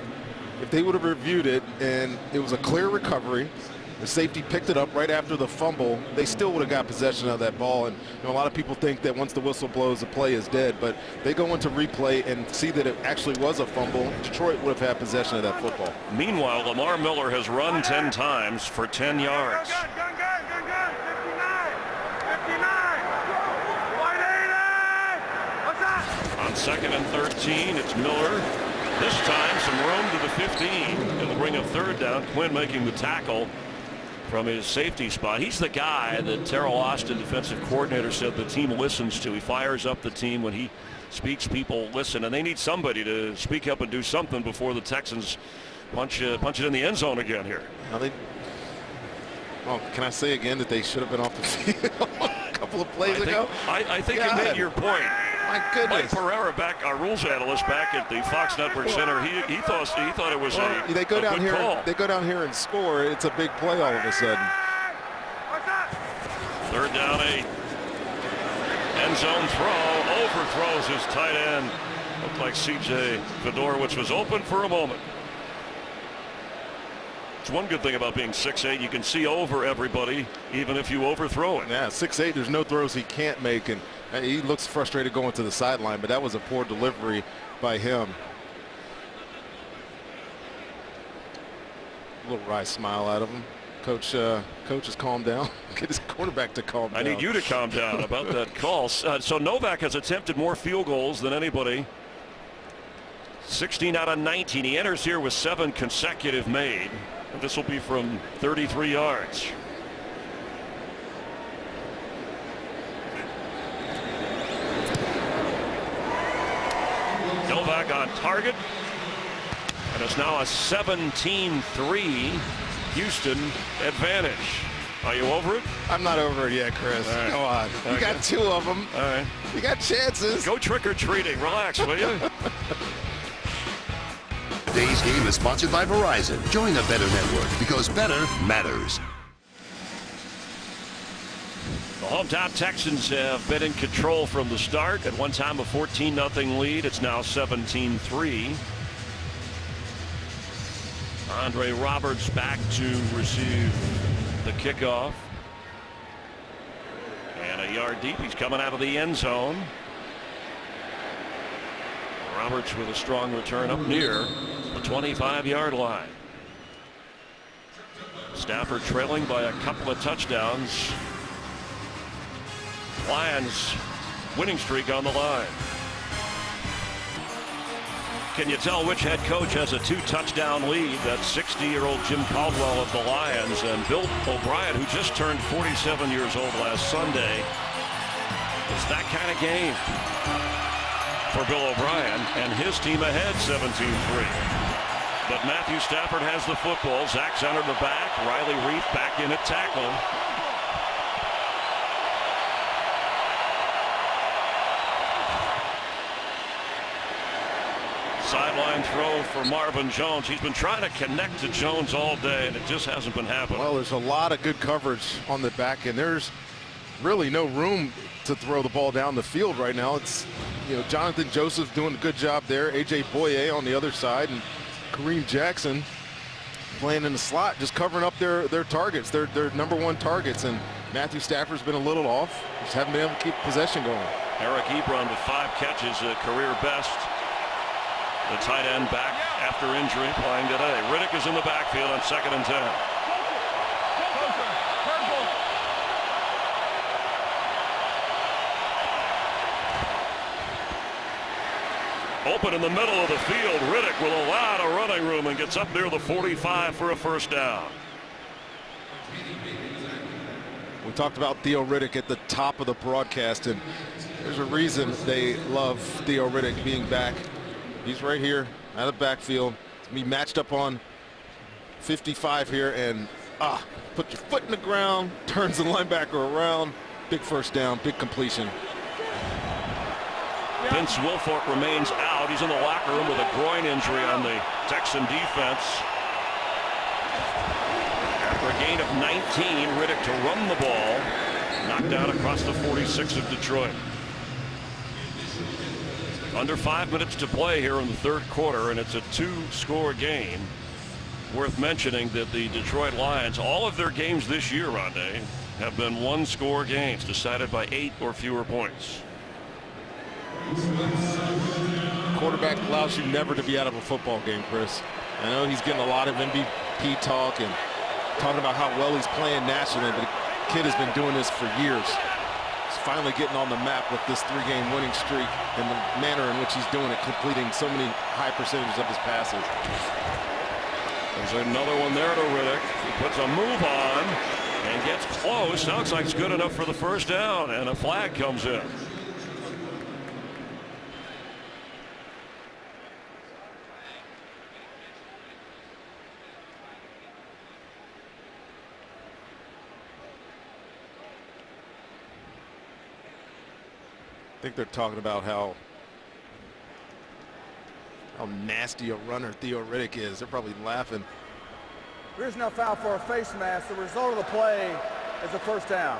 if they would have reviewed it and it was a clear recovery, the safety picked it up right after the fumble, they still would have got possession of that ball. And you know, a lot of people think that once the whistle blows, the play is dead, but they go into replay and see that it actually was a fumble. Detroit would have had possession of that football. Meanwhile, Lamar Miller has run 10 times for 10 yards. Gun, 59, 59, 180. What's that? On 2nd and 13, it's Miller. This time, some room to the 15. It'll bring a third down. Quinn making the tackle from his safety spot. He's the guy that Terrell Austin, defensive coordinator, said the team listens to. He fires up the team when he speaks. People listen, and they need somebody to speak up and do something before the Texans punch it in the end zone again here. Well, can I say again that they should have been off the field a couple of plays ago? I think you made your point. My Mike goodness. Pereira, our rules analyst back at the Fox Network Center, he thought it was they go a down good here. call. They go down here and score. It's a big play all of a sudden. What's that? 3rd down 8. End zone throw. Overthrows his tight end. Looked like C.J. Fedorowicz was open for a moment. It's one good thing about being 6'8". You can see over everybody, even if you overthrow it. Yeah, 6'8". There's no throws he can't make, and he looks frustrated going to the sideline, but that was a poor delivery by him. A little wry smile out of him. Coach has calmed down. Get his quarterback to calm down. I need you to calm down about that call. So Novak has attempted more field goals than anybody. 16 out of 19. He enters here with 7 consecutive made. This will be from 33 yards. Novak on target. And it's now a 17-3 Houston advantage. Are you over it? I'm not over it yet, Chris. Right. Come on. Okay. You got 2 of them. All right. You got chances. Go trick-or-treating. Relax, will you? Today's game is sponsored by Verizon. Join the Better Network because better matters. The hometown Texans have been in control from the start. At one time a 14-0 lead. It's now 17-3. Andre Roberts back to receive the kickoff. And a yard deep. He's coming out of the end zone. Roberts with a strong return up near the 25-yard line. Stafford trailing by a couple of touchdowns. Lions winning streak on the line. Can you tell which head coach has a 2-touchdown lead? That's 60-year-old Jim Caldwell of the Lions, and Bill O'Brien, who just turned 47 years old last Sunday. It's that kind of game for Bill O'Brien and his team ahead 17-3. But Matthew Stafford has the football. Zach Zenner the back. Riley Reif back in at tackle. Sideline throw for Marvin Jones. He's been trying to connect to Jones all day, and it just hasn't been happening. Well, there's a lot of good coverage on the back end. There's really no room to throw the ball down the field right now. It's, you know, Jonathan Joseph doing a good job there. A.J. Boye on the other side, and Kareem Jackson playing in the slot, just covering up their targets, their #1 targets. And Matthew Stafford's been a little off. Just haven't been able to keep possession going. Eric Ebron with 5 catches, a career best. The tight end back after injury playing today. Riddick is in the backfield on 2nd and 10. Open in the middle of the field. Riddick with a lot of running room and gets up near the 45 for a first down. We talked about Theo Riddick at the top of the broadcast, and there's a reason they love Theo Riddick being back. He's right here out of the backfield. He's matched up on 55 here, and put your foot in the ground, turns the linebacker around. Big first down, big completion. Vince Wilfork remains out. He's in the locker room with a groin injury on the Texan defense. After a gain of 19, Riddick to run the ball. Knocked down across the 46 of Detroit. Under 5 minutes to play here in the third quarter, and it's a 2-score game. Worth mentioning that the Detroit Lions, all of their games this year, Rondé, have been 1-score games decided by 8 or fewer points. Quarterback allows you never to be out of a football game, Chris. I know he's getting a lot of MVP talk and talking about how well he's playing nationally, but the kid has been doing this for years. He's finally getting on the map with this 3-game winning streak and the manner in which he's doing it, completing so many high percentages of his passes. There's another one there to Riddick. He puts a move on and gets close. Sounds like it's good enough for the first down, and a flag comes in. I think they're talking about how nasty a runner Theo Riddick is. They're probably laughing. There is no foul for a face mask. The result of the play is a first down.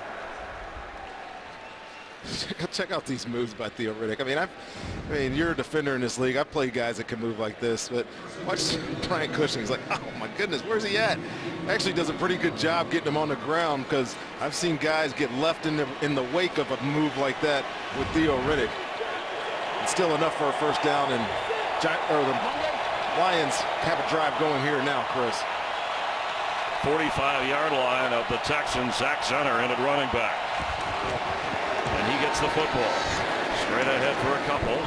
Check out these moves by Theo Riddick. I mean, you're a defender in this league. I've played guys that can move like this, but watch Brian Cushing. He's like, oh my goodness, where's he at? Actually does a pretty good job getting him on the ground, because I've seen guys get left in the wake of a move like that with Theo Riddick. It's still enough for a first down, and the Lions have a drive going here now, Chris. 45-yard line of the Texans. Zach Zenner in at running back. And he gets the football. Straight ahead for a couple.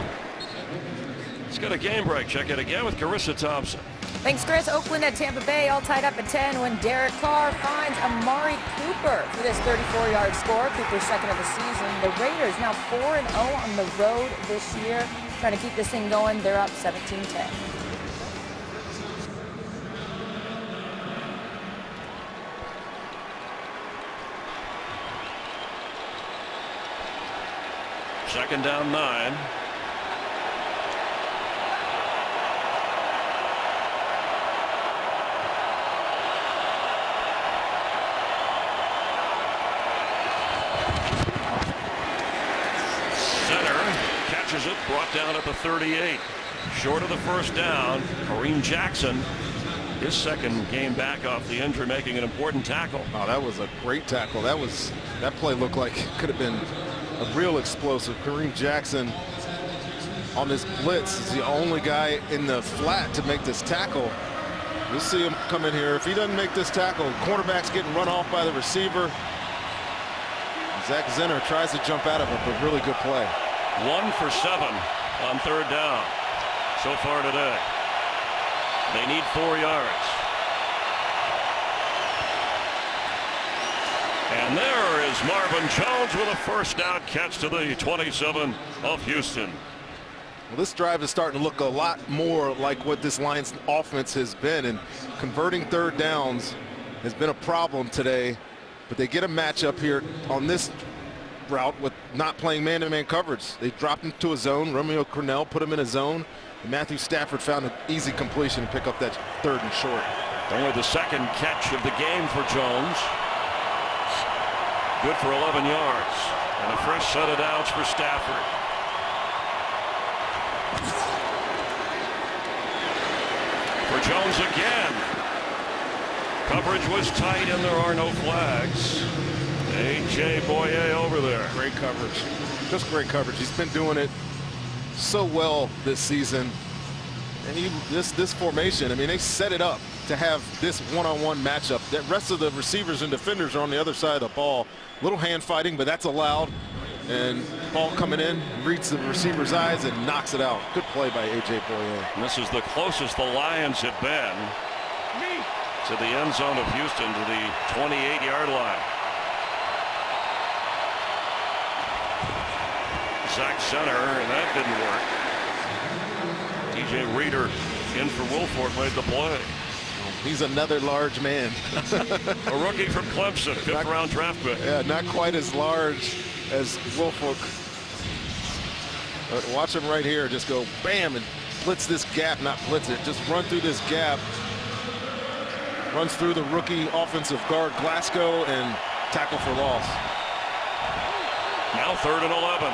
Let's get a game break. Check it again with Carissa Thompson. Thanks, Chris. Oakland at Tampa Bay all tied up at 10 when Derek Carr finds Amari Cooper for this 34-yard score. Cooper's second of the season. The Raiders now 4-0 on the road this year. Trying to keep this thing going. They're up 17-10. Second down 9. Catches it, brought down at the 38. Short of the first down. Kareem Jackson, his second game back off the injury, making an important tackle. Oh, that was a great tackle. That play looked like it could have been a real explosive. Kareem Jackson on this blitz is the only guy in the flat to make this tackle. We'll see him come in here. If he doesn't make this tackle, cornerback's getting run off by the receiver. Zach Zenner tries to jump out of it, but really good play. 1 for 7 on third down so far today. They need 4 yards. And there is Marvin Jones with a first down catch to the 27 of Houston. Well, this drive is starting to look a lot more like what this Lions offense has been, and converting third downs has been a problem today, but they get a matchup here on this route with not playing man-to-man coverage. They dropped him to a zone. Romeo Crennel put him in a zone, and Matthew Stafford found an easy completion to pick up that third and short. Only the second catch of the game for Jones. Good for 11 yards, and a fresh set of downs for Stafford. For Jones again. Coverage was tight, and there are no flags. A.J. Boye over there. Great coverage. Just great coverage. He's been doing it so well this season. And this formation, I mean, they set it up to have this one-on-one matchup. The rest of the receivers and defenders are on the other side of the ball. Little hand fighting, but that's allowed. And Ball coming in, reads the receiver's eyes and knocks it out. Good play by A.J. Boyer. And this is the closest the Lions have been to the end zone of Houston, to the 28-yard line. Sack center, and that didn't work. DJ Reader in for Wilfork, made the play. He's another large man. A rookie from Clemson, fifth-round draft pick. Yeah, not quite as large as Wilfork. But watch him right here, just go bam and blitz this gap, not blitz it, just run through this gap. Runs through the rookie offensive guard Glasgow and tackle for loss. Now 3rd and 11.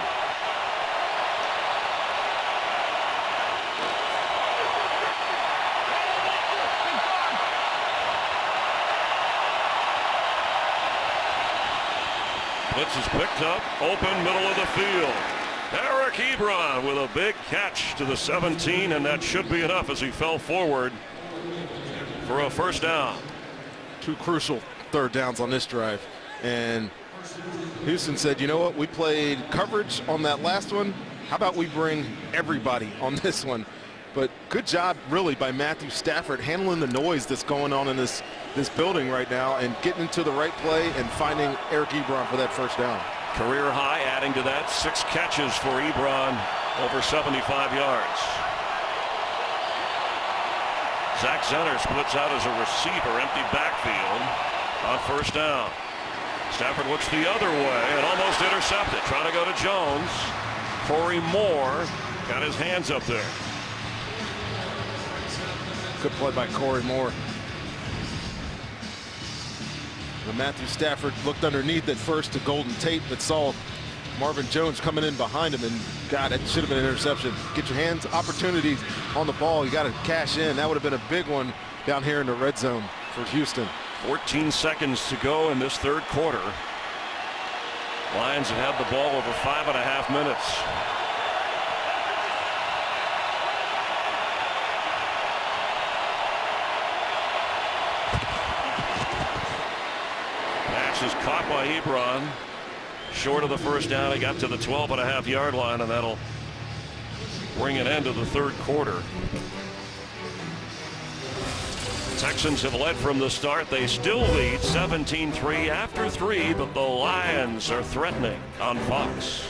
Blitz is picked up, open middle of the field. Eric Ebron with a big catch to the 17, and that should be enough as he fell forward for a first down. 2 crucial 3rd downs on this drive. And Houston said, you know what, we played coverage on that last one. How about we bring everybody on this one? But good job really by Matthew Stafford handling the noise that's going on in this building right now and getting into the right play and finding Eric Ebron for that first down. Career high, adding to that 6 catches for Ebron, over 75 yards. Zach Zenner splits out as a receiver, empty backfield on first down. Stafford looks the other way and almost intercepted. Trying to go to Jones. Corey Moore got his hands up there. Good play by Corey Moore. And Matthew Stafford looked underneath at first to Golden Tate, but saw Marvin Jones coming in behind him, and God, it should have been an interception. Get your hands, opportunities on the ball. You got to cash in. That would have been a big one down here in the red zone for Houston. 14 seconds to go in this 3rd quarter. Lions have had the ball over 5.5 minutes. Pass is caught by Ebron. Short of the first down. He got to the 12.5-yard line, and that'll bring an end to the 3rd quarter. Texans have led from the start. They still lead 17-3 after 3, but the Lions are threatening on Fox.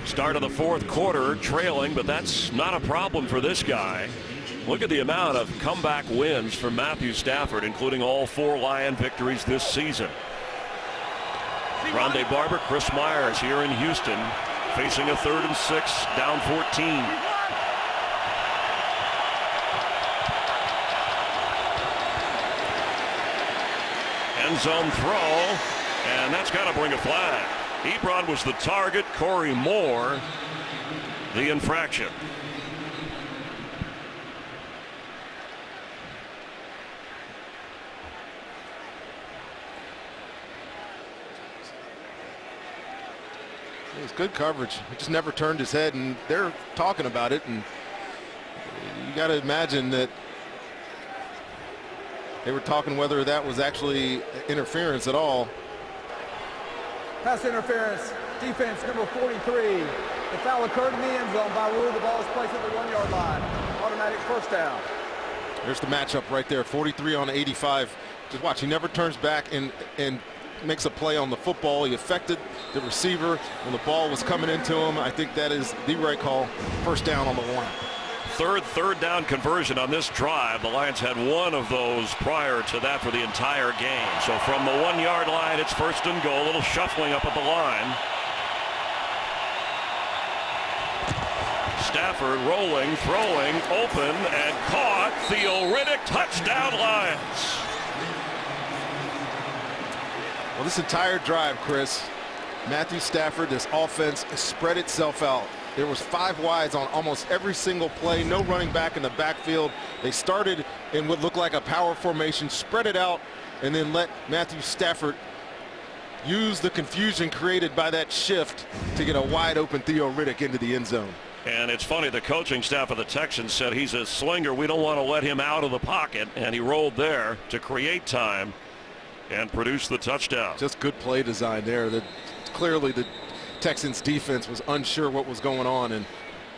Start of the 4th quarter, trailing, but that's not a problem for this guy. Look at the amount of comeback wins for Matthew Stafford, including all 4 Lion victories this season. Rondé Barber, Chris Myers here in Houston, facing a 3rd and 6, down 14. End zone throw, and that's got to bring a flag. Ebron was the target, Corey Moore the infraction. It was good coverage. He just never turned his head, and they're talking about it, and you got to imagine that they were talking whether that was actually interference at all. Pass interference, defense number 43. The foul occurred in the end zone by rule. The ball is placed at the 1-yard line. Automatic first down. There's the matchup right there, 43 on 85. Just watch, he never turns back and makes a play on the football. He affected the receiver when the ball was coming into him. I think that is the right call. First down on the 1. Third down conversion on this drive. The Lions had one of those prior to that for the entire game. So from the 1-yard line, it's first and goal. A little shuffling up at the line. Stafford rolling, throwing, open, and caught. Theo Riddick, touchdown Lions. Well, this entire drive, Chris, Matthew Stafford, this offense spread itself out. There was 5 wides on almost every single play, no running back in the backfield. They started in what looked like a power formation, spread it out, and then let Matthew Stafford use the confusion created by that shift to get a wide open Theo Riddick into the end zone. And it's funny, the coaching staff of the Texans said he's a slinger. We don't want to let him out of the pocket, and he rolled there to create time. and produce the touchdown. Just good play design there. Clearly the Texans defense was unsure what was going on, and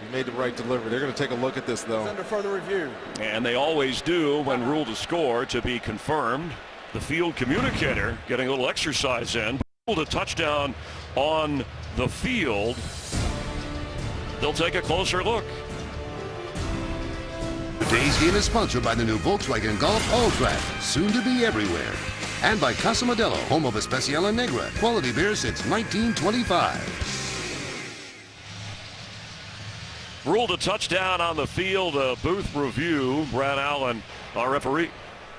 he made the right delivery. They're going to take a look at this, though. It's under further review. And they always do when ruled to score to be confirmed. The field communicator getting a little exercise in. Ruled a touchdown on the field. They'll take a closer look. Today's game is sponsored by the new Volkswagen Golf All-Track, soon to be everywhere. And by Casa Modelo, home of Especial Negra, quality beer since 1925. Ruled a touchdown on the field. A booth review. Brad Allen, our referee.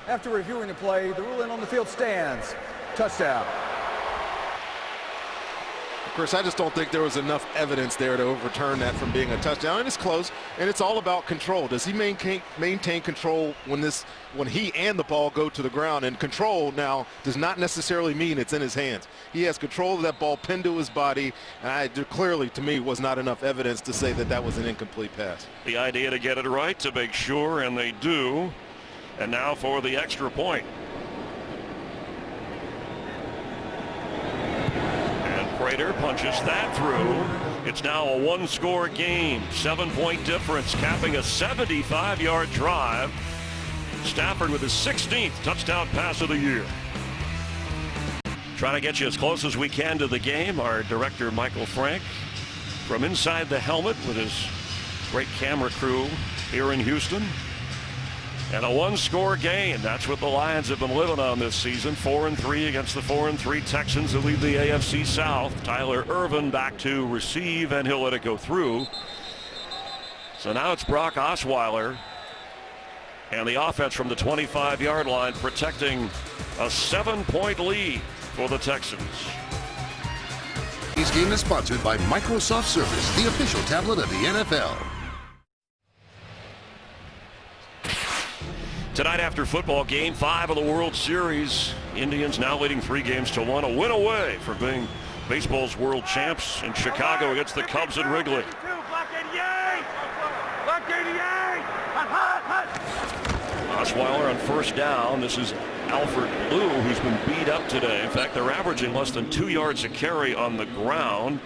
After reviewing the play, the ruling on the field stands. Touchdown. Chris, I just don't think there was enough evidence there to overturn that from being a touchdown. And it's close, and it's all about control. Does he maintain control when he and the ball go to the ground? And control now does not necessarily mean it's in his hands. He has control of that ball pinned to his body, and there clearly, to me, was not enough evidence to say that that was an incomplete pass. The idea to get it right, to make sure, and they do. And now for the extra point. Prater punches that through. It's now a one-score game, 7-point difference, capping a 75-yard drive. Stafford with his 16th touchdown pass of the year. Trying to get you as close as we can to the game, our director Michael Frank from inside the helmet with his great camera crew here in Houston. And a one-score game. That's what the Lions have been living on this season. 4-3 against the 4-3 Texans who lead the AFC South. Tyler Ervin back to receive, and he'll let it go through. So now it's Brock Osweiler and the offense from the 25-yard line protecting a 7-point lead for the Texans. This game is sponsored by Microsoft Surface, the official tablet of the NFL. Tonight after football, game 5 of the World Series. Indians now leading 3-1, a win away from being baseball's world champs in Chicago against the Cubs at Wrigley. Osweiler on first down. This is Alfred Blue, who's been beat up today. In fact, they're averaging less than 2 yards a carry on the ground.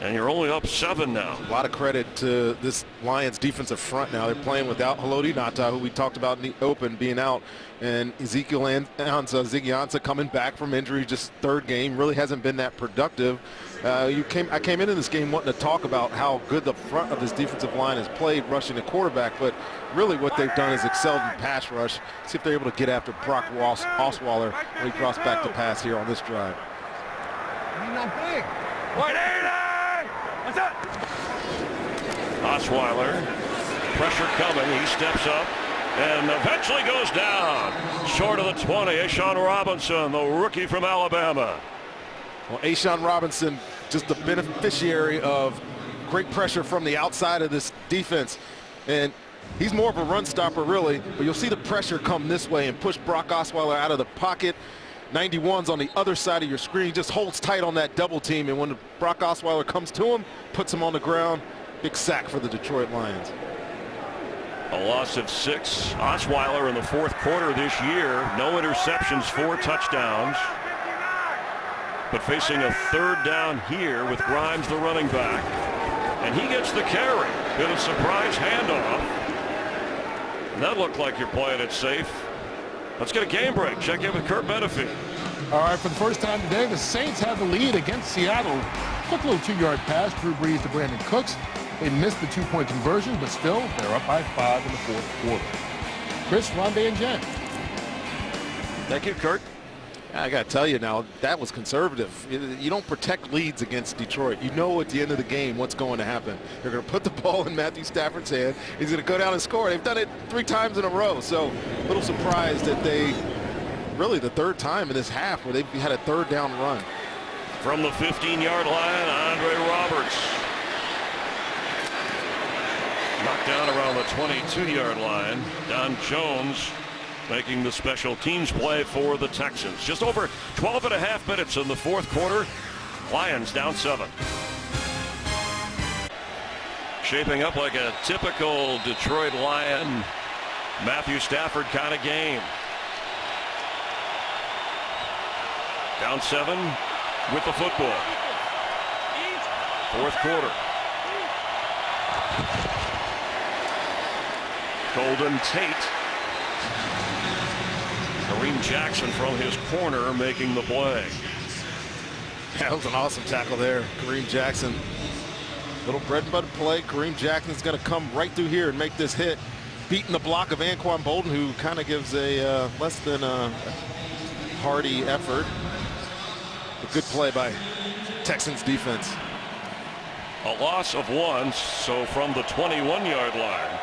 And you're only up 7 now. A lot of credit to this Lions defensive front now. They're playing without Haloti Ngata, who we talked about in the open being out, and Ziggy Ansah coming back from injury, just third game, really hasn't been that productive. I came into this game wanting to talk about how good the front of this defensive line has played rushing the quarterback, but really what they've done is excelled in pass rush. See if they're able to get after Brock Osweiler when he drops back to pass here on this drive. He's not big. Osweiler, pressure coming, he steps up and eventually goes down. Short of the 20, Ashawn Robinson, the rookie from Alabama. Well, Ashawn Robinson, just the beneficiary of great pressure from the outside of this defense. And he's more of a run stopper, really, but you'll see the pressure come this way and push Brock Osweiler out of the pocket. 91's on the other side of your screen, just holds tight on that double team, and when Brock Osweiler comes to him, puts him on the ground. Big sack for the Detroit Lions. A loss of 6. Osweiler in the fourth quarter this year, no interceptions, 4 touchdowns. But facing a third down here with Grimes, the running back. And he gets the carry. Get a surprise handoff. And that looked like you're playing it safe. Let's get a game break. Check in with Kurt Benefiel. All right, for the first time today, the Saints have the lead against Seattle. Quick little 2-yard pass, Drew Brees to Brandon Cooks. They missed the 2-point conversion, but still, they're up by 5 in the fourth quarter. Chris, Rondé, and Jen. Thank you, Kurt. I got to tell you now, that was conservative. You don't protect leads against Detroit. You know at the end of the game what's going to happen. They're going to put the ball in Matthew Stafford's hand. He's going to go down and score. They've done it 3 times in a row. So a little surprised that they, really the third time in this half where they've had a third down run. From the 15-yard line, Andre Roberts. Knocked down around the 22-yard line. Don Jones making the special teams play for the Texans. Just over 12.5 minutes in the fourth quarter. Lions down 7. Shaping up like a typical Detroit Lion, Matthew Stafford kind of game. Down 7 with the football. Fourth quarter. Golden Tate. Kareem Jackson from his corner making the play. That was an awesome tackle there. Kareem Jackson. Little bread and butter play. Kareem Jackson's going to come right through here and make this hit. Beating the block of Anquan Bolden, who kind of gives a less than a hearty effort. A good play by Texans defense. A loss of 1, so from the 21-yard line.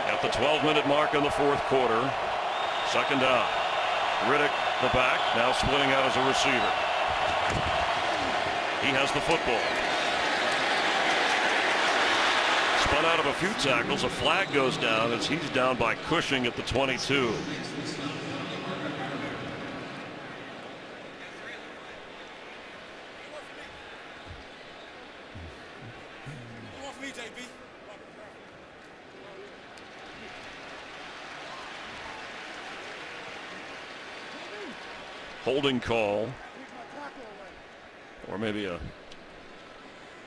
At the 12-minute mark in the fourth quarter. Second down. Riddick, the back, now splitting out as a receiver. He has the football. Spun out of a few tackles. A flag goes down as he's down by Cushing at the 22. Holding call, or maybe a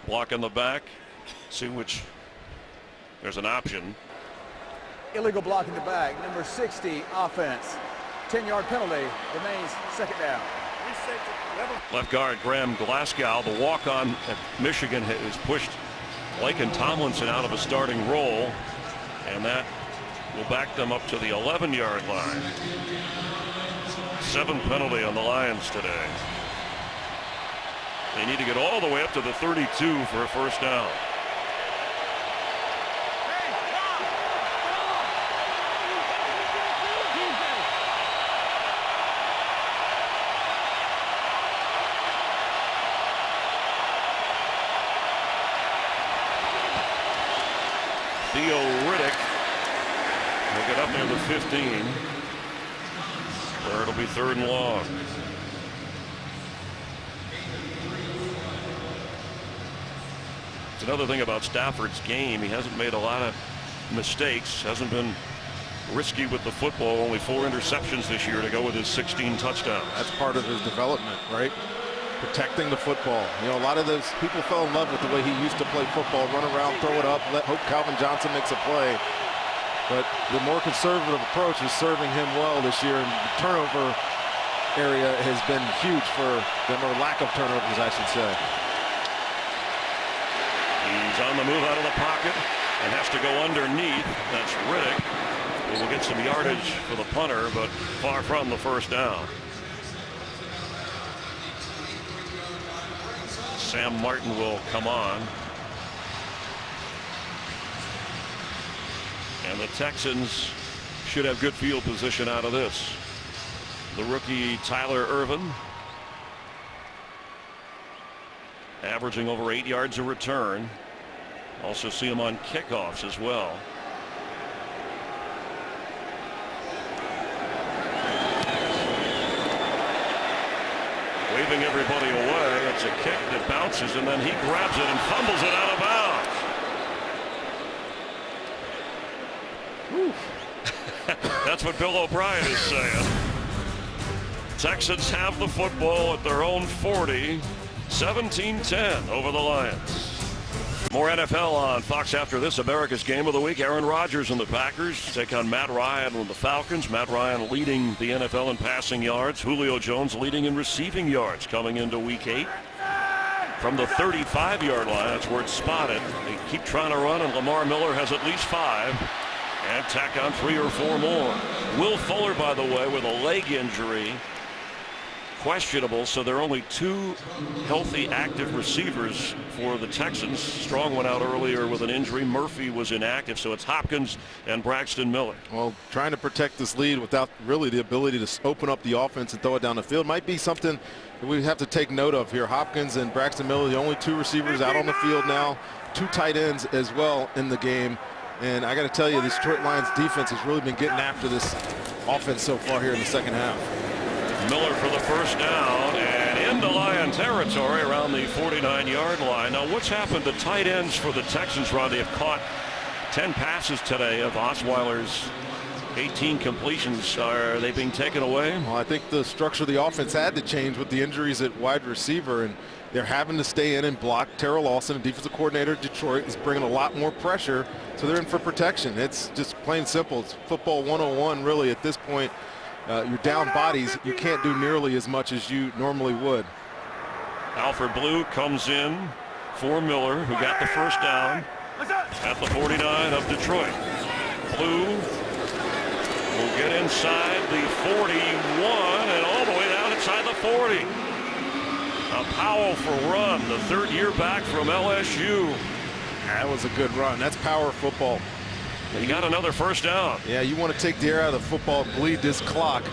block in the back. See which, there's an option. Illegal block in the back, number 60 offense. 10-yard penalty, remains second down. Left guard Graham Glasgow, the walk-on at Michigan, has pushed Laken Tomlinson out of a starting role, and that will back them up to the 11-yard line. 7th penalty on the Lions today. They need to get all the way up to the 32 for a first down. Theo Riddick will get up near the 15. Where it'll be 3rd and long. It's another thing about Stafford's game. He hasn't made a lot of mistakes. Hasn't been risky with the football. Only 4 interceptions this year to go with his 16 touchdowns. That's part of his development, right? Protecting the football. You know, a lot of those people fell in love with the way he used to play football. Run around, throw it up, hope Calvin Johnson makes a play. But the more conservative approach is serving him well this year, and the turnover area has been huge for them, or lack of turnovers, I should say. He's on the move out of the pocket and has to go underneath. That's Riddick. He will get some yardage for the punter, but far from the first down. Sam Martin will come on. And the Texans should have good field position out of this. The rookie Tyler Ervin averaging over 8 yards a return. Also see him on kickoffs as well. Waving everybody away. It's a kick that bounces, and then he grabs it and fumbles it out of bounds. That's what Bill O'Brien is saying. Texans have the football at their own 40, 17-10 over the Lions. More NFL on Fox after this. America's Game of the Week. Aaron Rodgers and the Packers take on Matt Ryan with the Falcons. Matt Ryan leading the NFL in passing yards. Julio Jones leading in receiving yards coming into Week 8. From the 35-yard line, that's where it's spotted. They keep trying to run, and Lamar Miller has at least 5. And tack on 3 or 4 more. Will Fuller, by the way, with a leg injury, questionable, so there are only 2 healthy active receivers for the Texans. Strong went out earlier with an injury. Murphy was inactive, so it's Hopkins and Braxton Miller. Well, trying to protect this lead without really the ability to open up the offense and throw it down the field might be something that we have to take note of here. Hopkins and Braxton Miller, the only 2 receivers out on the field now. 2 tight ends as well in the game. And I got to tell you, this Detroit Lions defense has really been getting after this offense so far here in the second half. Miller for the first down and into Lion territory around the 49-yard line. Now, what's happened to tight ends for the Texans, Ron? They have caught 10 passes today of Osweiler's 18 completions. Are they being taken away? Well, I think the structure of the offense had to change with the injuries at wide receiver, and they're having to stay in and block. Terrell Lawson, a defensive coordinator at Detroit, is bringing a lot more pressure, so they're in for protection. It's just plain simple. It's football 101 really at this point. You're down bodies. You can't do nearly as much as you normally would. Alfred Blue comes in for Miller, who got the first down at the 49 of Detroit. Blue will get inside the 41 and all the way down inside the 40. A powerful run, the third year back from LSU. That was a good run. That's power football. He got another first down. Yeah, you want to take the air out of the football, bleed this clock.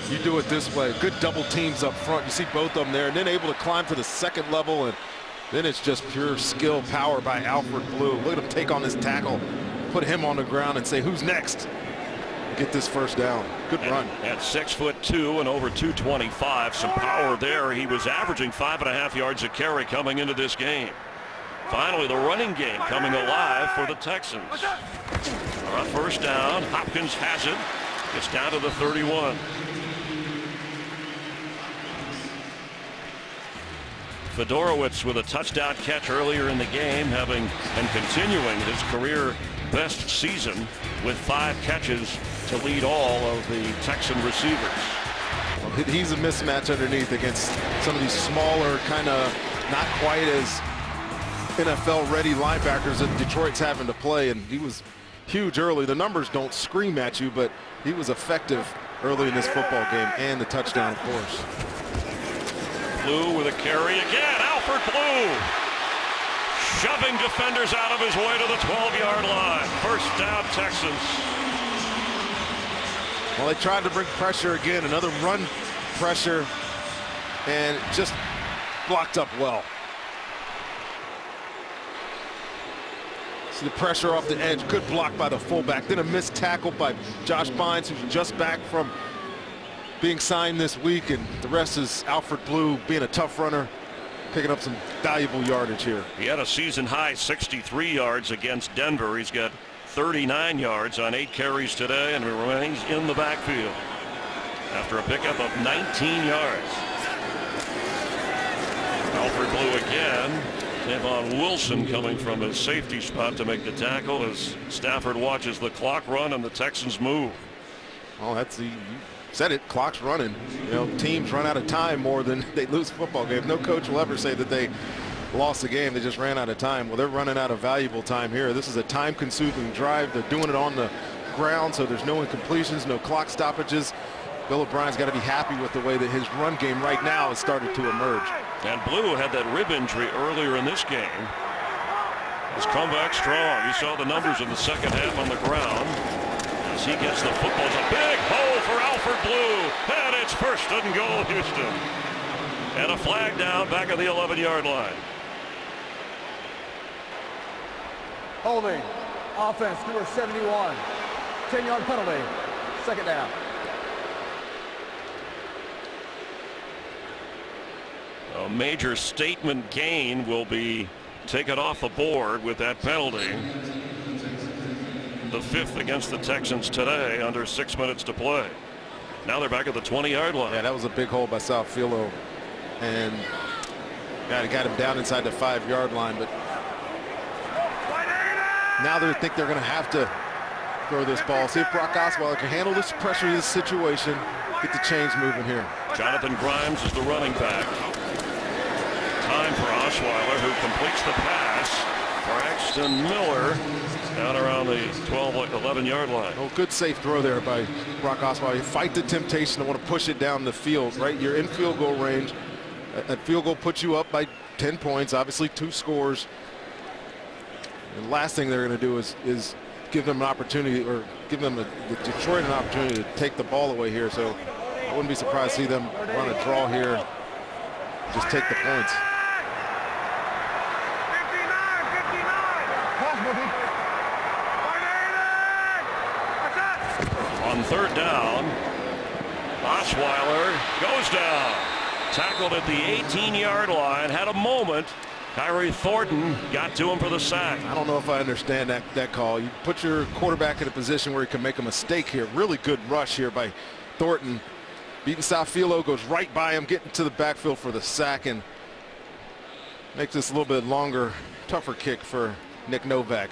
You do it this way. Good double teams up front. You see both of them there, and then able to climb to the second level, and then it's just pure skill, power by Alfred Blue. Look at him take on this tackle, put him on the ground, and say, who's next? Get this first down. Good run. At 6'2" and over 225, some power there. He was averaging 5.5 yards a carry coming into this game. Finally, the running game coming alive for the Texans. All right, first down. Hopkins has it. Gets down to the 31. Fedorowicz with a touchdown catch earlier in the game, having and continuing his career best season with 5 catches to lead all of the Texan receivers. Well, he's a mismatch underneath against some of these smaller, kind of not quite as NFL-ready linebackers that Detroit's having to play, and he was huge early. The numbers don't scream at you, but he was effective early in this football game, and the touchdown, of course. Blue with a carry again. Alfred Blue shoving defenders out of his way to the 12-yard line. First down, Texans. Well, they tried to bring pressure again, another run pressure, and just blocked up well. See the pressure off the edge. Good block by the fullback. Then a missed tackle by Josh Bynes, who's just back from being signed this week, and the rest is Alfred Blue being a tough runner, picking up some valuable yardage here. He had a season high 63 yards against Denver. He's got 39 yards on 8 carries today and remains in the backfield after a pickup of 19 yards. Alfred Blue again. Tavon Wilson coming from his safety spot to make the tackle as Stafford watches the clock run and the Texans move. Oh, that's the, you said it, clock's running. You know, teams run out of time more than they lose football games. No coach will ever say that they lost the game, they just ran out of time. Well, they're running out of valuable time here. This is a time-consuming drive. They're doing it on the ground, so there's no incompletions, no clock stoppages. Bill O'Brien's got to be happy with the way that his run game right now has started to emerge. And Blue had that rib injury earlier in this game. He's come back strong. You saw the numbers in the second half on the ground. As he gets the football, it's a big hole for Alfred Blue. And it's first and goal, Houston. And a flag down back at the 11-yard line. Holding. Offense, number 71. 10-yard penalty. Second down. A major statement gain will be taken off the board with that penalty. The 5th against the Texans today, under 6 minutes to play. Now they're back at the 20-yard line. Yeah, that was a big hole by Salfillo, and got him down inside the 5-yard line. But now they think they're going to have to throw this ball. See if Brock Osweiler can handle this pressure, this situation, get the chains moving here. Jonathan Grimes is the running back. Time for Osweiler, who completes the pass for Axton Miller down around the 11-yard line. Oh, good safe throw there by Brock Osweiler. You fight the temptation to want to push it down the field, right? You're in field goal range. That field goal puts you up by 10 points, obviously 2 scores. And the last thing they're going to do is give them an opportunity, or give them the Detroit an opportunity to take the ball away here. So I wouldn't be surprised to see them run a draw here, just take the points. On third down, Osweiler goes down. Tackled at the 18-yard line, had a moment, Kyrie Thornton got to him for the sack. I don't know if I understand that call. You put your quarterback in a position where he can make a mistake here. Really good rush here by Thornton. Beating Salfilo, goes right by him, getting to the backfield for the sack, and makes this a little bit longer, tougher kick for Nick Novak.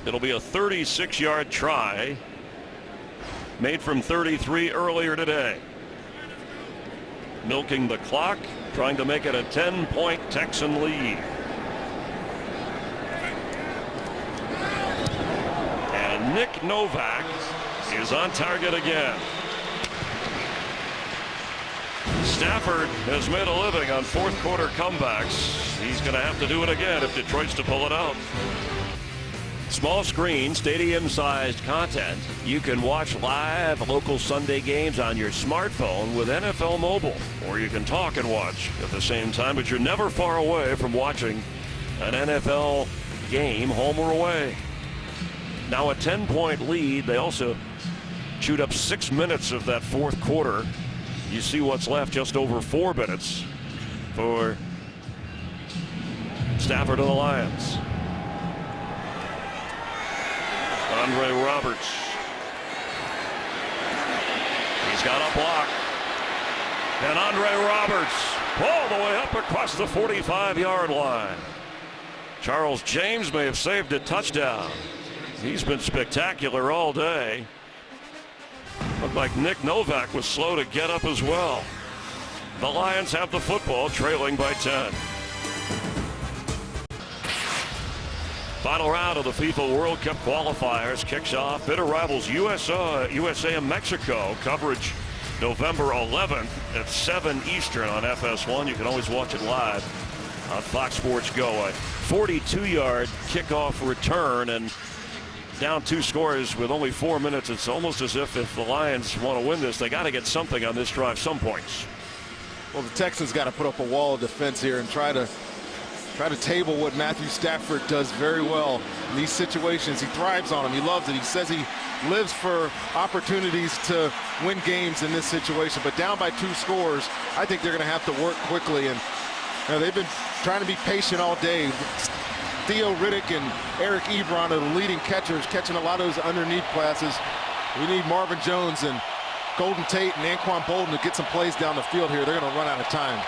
It'll be a 36-yard try made from 33 earlier today. Milking the clock, trying to make it a 10-point Texan lead. And Nick Novak is on target again. Stafford has made a living on fourth quarter comebacks. He's going to have to do it again if Detroit's to pull it out. Small screen, stadium-sized content. You can watch live local Sunday games on your smartphone with NFL Mobile. Or you can talk and watch at the same time, but you're never far away from watching an NFL game, home or away. Now a 10-point lead. They also chewed up 6 minutes of that fourth quarter. You see what's left, just over 4 minutes for Stafford and the Lions. Andre Roberts. He's got a block. And Andre Roberts all the way up across the 45-yard line. Charles James may have saved a touchdown. He's been spectacular all day. Looked like Nick Novak was slow to get up as well. The Lions have the football, trailing by 10. Final round of the FIFA World Cup qualifiers kicks off. Bitter rivals USA and Mexico. Coverage November 11th at 7 Eastern on FS1. You can always watch it live on Fox Sports Go. A 42-yard kickoff return, and down 2 scores with only 4 minutes. It's almost as if the Lions want to win this, they got to get something on this drive, some points. Well, the Texans got to put up a wall of defense here and try to table what Matthew Stafford does very well in these situations. He thrives on them. He loves it. He says he lives for opportunities to win games in this situation. But down by 2 scores, I think they're going to have to work quickly. And they've been trying to be patient all day. Theo Riddick and Eric Ebron are the leading catchers, catching a lot of those underneath passes. We need Marvin Jones and Golden Tate and Anquan Bolden to get some plays down the field here. They're going to run out of time.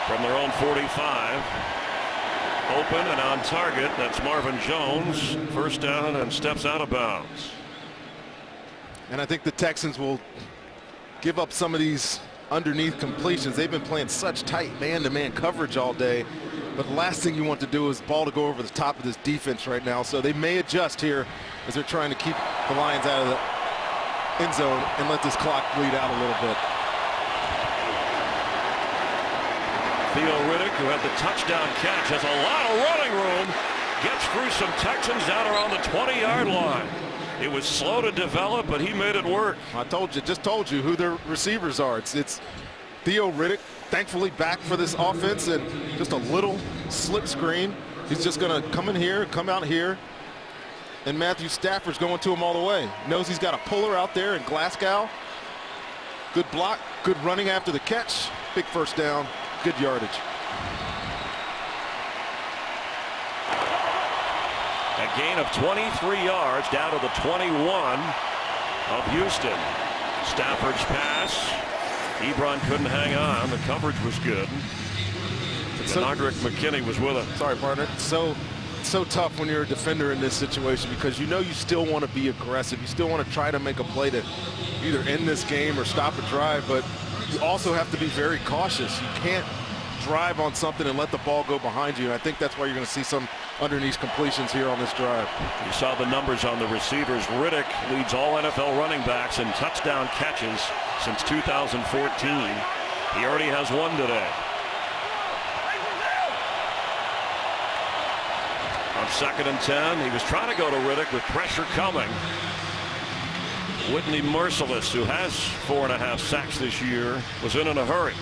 From their own 45, open and on target. That's Marvin Jones. First down and steps out of bounds. And I think the Texans will give up some of these underneath completions. They've been playing such tight man-to-man coverage all day. But the last thing you want to do is ball to go over the top of this defense right now. So they may adjust here as they're trying to keep the Lions out of the end zone and let this clock bleed out a little bit. Theo Riddick, who had the touchdown catch, has a lot of running room, gets through some Texans down around the 20-yard line. It was slow to develop, but he made it work. I just told you who their receivers are. It's Theo Riddick, thankfully back for this offense, and just a little slip screen. He's just going to come in here, come out here, and Matthew Stafford's going to him all the way. Knows he's got a puller out there in Glasgow. Good block, good running after the catch, big first down. Good yardage. A gain of 23 yards down to the 21 of Houston. Stafford's pass. Ebron couldn't hang on. The coverage was good. And Audric McKinney was with him. Sorry, partner. So tough when you're a defender in this situation because you know you still want to be aggressive. You still want to try to make a play to either end this game or stop a drive, but you also have to be very cautious. You can't drive on something and let the ball go behind you. And I think that's why you're going to see some underneath completions here on this drive. You saw the numbers on the receivers. Riddick leads all NFL running backs in touchdown catches since 2014. He already has 1 today. On 2nd and 10, he was trying to go to Riddick with pressure coming. Whitney Merciless, who has 4.5 sacks this year, was in a hurry.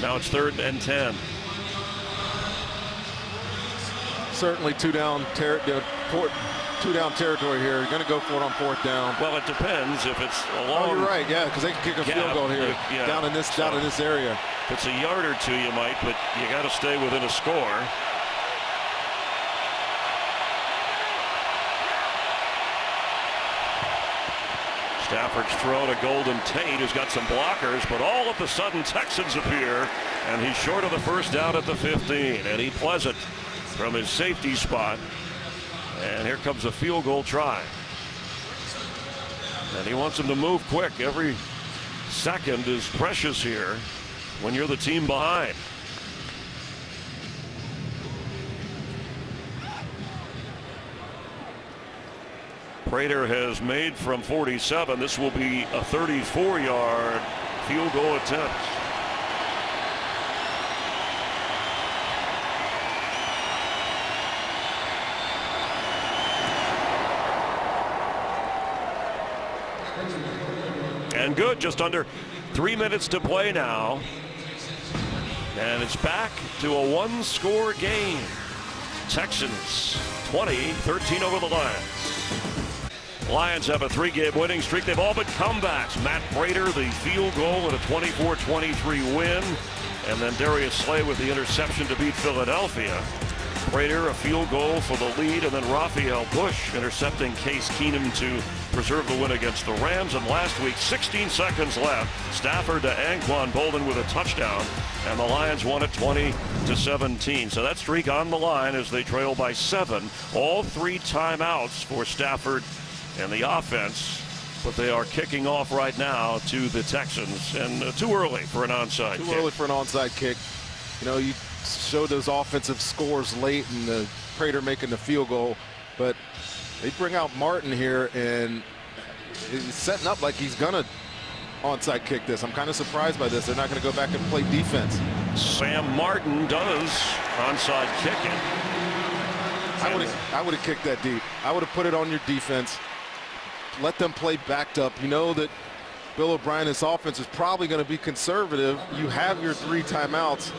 Now it's 3rd and 10. certainly two down territory here. You're going to go for it on 4th down. Well, it depends if it's a long. Oh, you're right. Yeah, because they can kick a field goal here down in this area. If it's a yard or two, you might, but you got to stay within a score. Stafford's throw to Golden Tate, who's got some blockers, but all of a sudden Texans appear, and he's short of the first down at the 15. Eddie Pleasant from his safety spot, and here comes a field goal try. And he wants him to move quick. Every second is precious here when you're the team behind. Prater has made from 47. This will be a 34-yard field goal attempt. And good, just under 3 minutes to play now. And it's back to a one-score game. Texans 20-13 over the Lions. Lions have a 3-game winning streak. They've all been comebacks. Matt Prater, the field goal and a 24-23 win. And then Darius Slay with the interception to beat Philadelphia. Prater, a field goal for the lead, and then Raphael Bush intercepting Case Keenum to preserve the win against the Rams. And last week, 16 seconds left, Stafford to Anquan Bolden with a touchdown, and the Lions won it 20-17. So that streak on the line as they trail by 7. All 3 timeouts for Stafford and the offense, but they are kicking off right now to the Texans, and too early for an onside kick. Too early for an onside kick. You know, you show those offensive scores late and the Prater making the field goal, but they bring out Martin here, and he's setting up like he's gonna onside kick this. I'm kind of surprised by this. They're not going to go back and play defense. Sam Martin does onside kicking. I would have kicked that deep. I would have put it on your defense. Let them play backed up. You know that Bill O'Brien's offense is probably going to be conservative. You have your 3 timeouts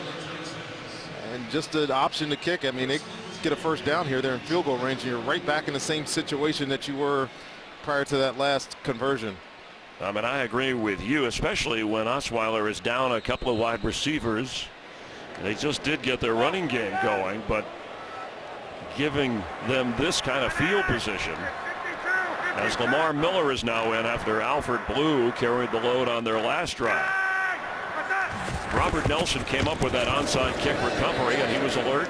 and just an option to kick. I mean, they get a first down here. They're in field goal range, and you're right back in the same situation that you were prior to that last conversion. I mean, I agree with you, especially when Osweiler is down a couple of wide receivers. They just did get their running game going, but giving them this kind of field position, as Lamar Miller is now in after Alfred Blue carried the load on their last drive. Robert Nelson came up with that onside kick recovery, and he was alert.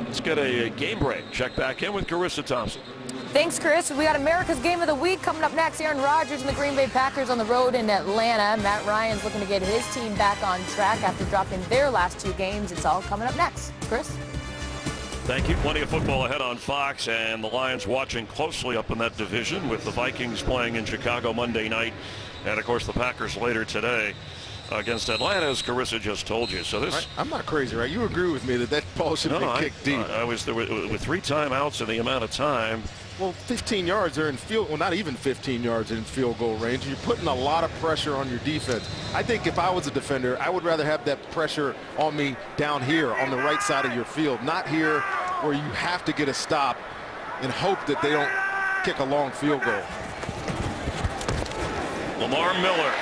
Let's get a game break. Check back in with Carissa Thompson. Thanks, Chris. We got America's Game of the Week coming up next. Aaron Rodgers and the Green Bay Packers on the road in Atlanta. Matt Ryan's looking to get his team back on track after dropping their last 2 games. It's all coming up next. Chris? Thank you. Plenty of football ahead on Fox, and the Lions watching closely up in that division with the Vikings playing in Chicago Monday night, and of course the Packers later today against Atlanta, as Carissa just told you. So this, I'm not crazy, right? You agree with me that ball should be kicked deep. I was there with 3 timeouts and the amount of time. Well, 15 yards are in field. Well, not even 15 yards in field goal range. You're putting a lot of pressure on your defense. I think if I was a defender, I would rather have that pressure on me down here on the right side of your field, not here where you have to get a stop and hope that they don't kick a long field goal. Lamar Miller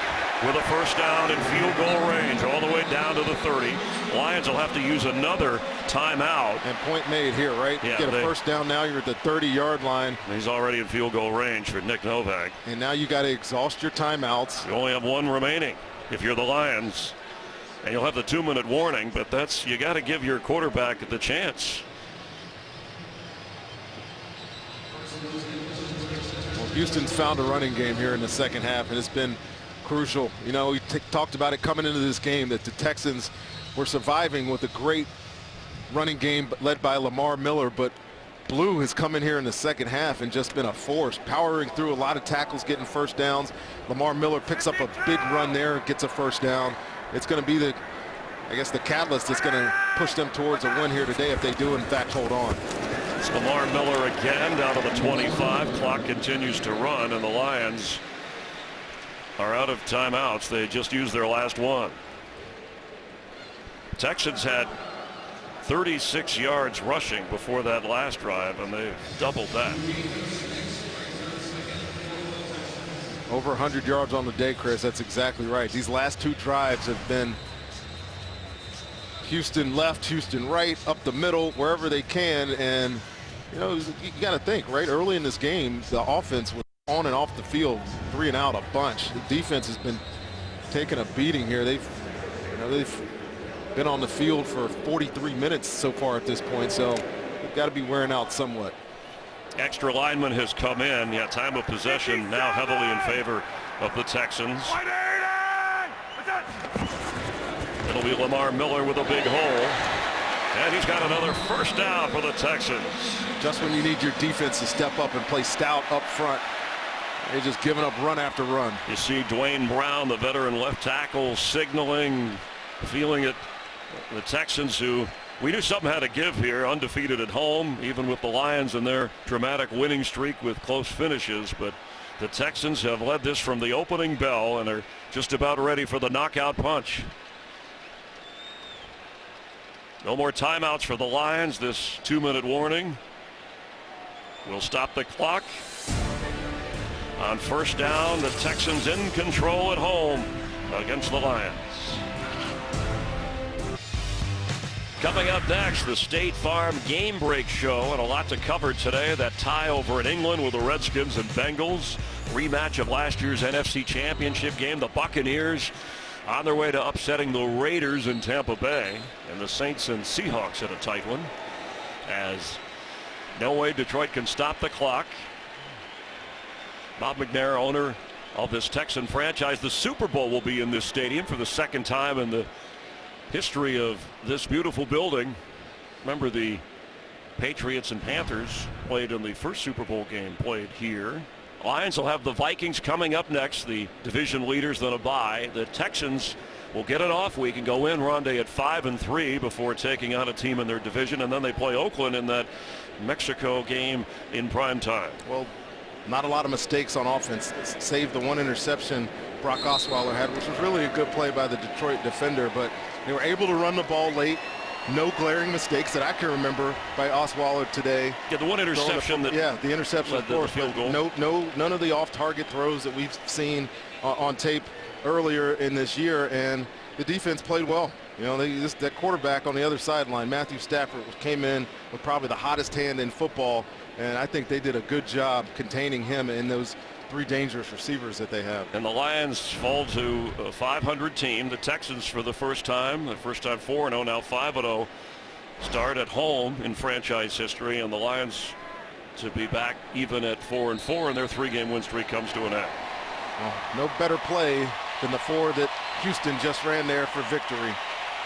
with a first down in field goal range all the way down to the 30. Lions will have to use another timeout. And point made here, right? Yeah, get a first down now. You're at the 30-yard line. He's already in field goal range for Nick Novak. And now you got to exhaust your timeouts. You only have 1 remaining if you're the Lions. And you'll have the 2-minute warning, but that's, you got to give your quarterback the chance. Well, Houston's found a running game here in the second half, and it's been crucial. You know, we talked about it coming into this game that the Texans were surviving with a great running game led by Lamar Miller, but Blue has come in here in the second half and just been a force, powering through a lot of tackles, getting first downs. Lamar Miller picks up a big run there, gets a first down. It's going to be the, I guess, the catalyst that's going to push them towards a win here today if they do in fact hold on. It's Lamar Miller again down to the 25. Clock continues to run, and the Lions are out of timeouts. They just used their last one. Texans had 36 yards rushing before that last drive, and they've doubled that. Over 100 yards on the day, Chris. That's exactly right. These last 2 drives have been Houston left, Houston right, up the middle, wherever they can. And, you know, you got to think, right? Early in this game, the offense was on and off the field, 3 and out a bunch. The defense has been taking a beating here. They've been on the field for 43 minutes so far at this point, so they've got to be wearing out somewhat. Extra lineman has come in. Yeah, time of possession now heavily in favor of the Texans. It'll be Lamar Miller with a big hole. And he's got another first down for the Texans. Just when you need your defense to step up and play stout up front, they're just giving up run after run. You see Dwayne Brown, the veteran left tackle, signaling, feeling it. The Texans, who we knew something had to give here, undefeated at home, even with the Lions and their dramatic winning streak with close finishes. But the Texans have led this from the opening bell and are just about ready for the knockout punch. No more timeouts for the Lions. This 2-minute warning will stop the clock. On first down, the Texans in control at home against the Lions. Coming up next, the State Farm Game Break Show, and a lot to cover today. That tie over in England with the Redskins and Bengals. Rematch of last year's NFC Championship game. The Buccaneers on their way to upsetting the Raiders in Tampa Bay. And the Saints and Seahawks at a tight one. As no way Detroit can stop the clock. Bob McNair, owner of this Texan franchise. The Super Bowl will be in this stadium for the second time in the history of this beautiful building. Remember, the Patriots and Panthers played in the first Super Bowl game played here. Lions will have the Vikings coming up next, the division leaders, then a bye. The Texans will get an off week and go in Rondé at 5-3 before taking on a team in their division, and then they play Oakland in that Mexico game in prime time. Well, not a lot of mistakes on offense, save the one interception Brock Osweiler had, which was really a good play by the Detroit defender, but they were able to run the ball late. No glaring mistakes that I can remember by Osweiler today. Yeah, the one interception the interception, of course, field goal. None of the off-target throws that we've seen on tape earlier in this year, and the defense played well. You know, that quarterback on the other sideline, Matthew Stafford, came in with probably the hottest hand in football, and I think they did a good job containing him in those 3 dangerous receivers that they have. And the Lions fall to a 500 team. The Texans, for the first time 4-0, now 5-0, start at home in franchise history, and the Lions to be back even at 4-4, and their 3-game win streak comes to an end. Well, no better play than the 4 that Houston just ran there for victory.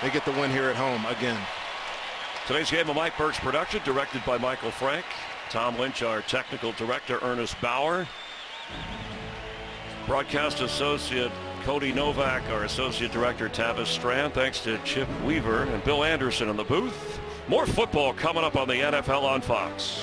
They get the win here at home again. Today's game of Mike Burke's production, directed by Michael Frank. Tom Lynch, our technical director, Ernest Bauer. Broadcast associate Cody Novak, our associate director Tavis Strand. Thanks to Chip Weaver and Bill Anderson in the booth. More football coming up on the NFL on Fox.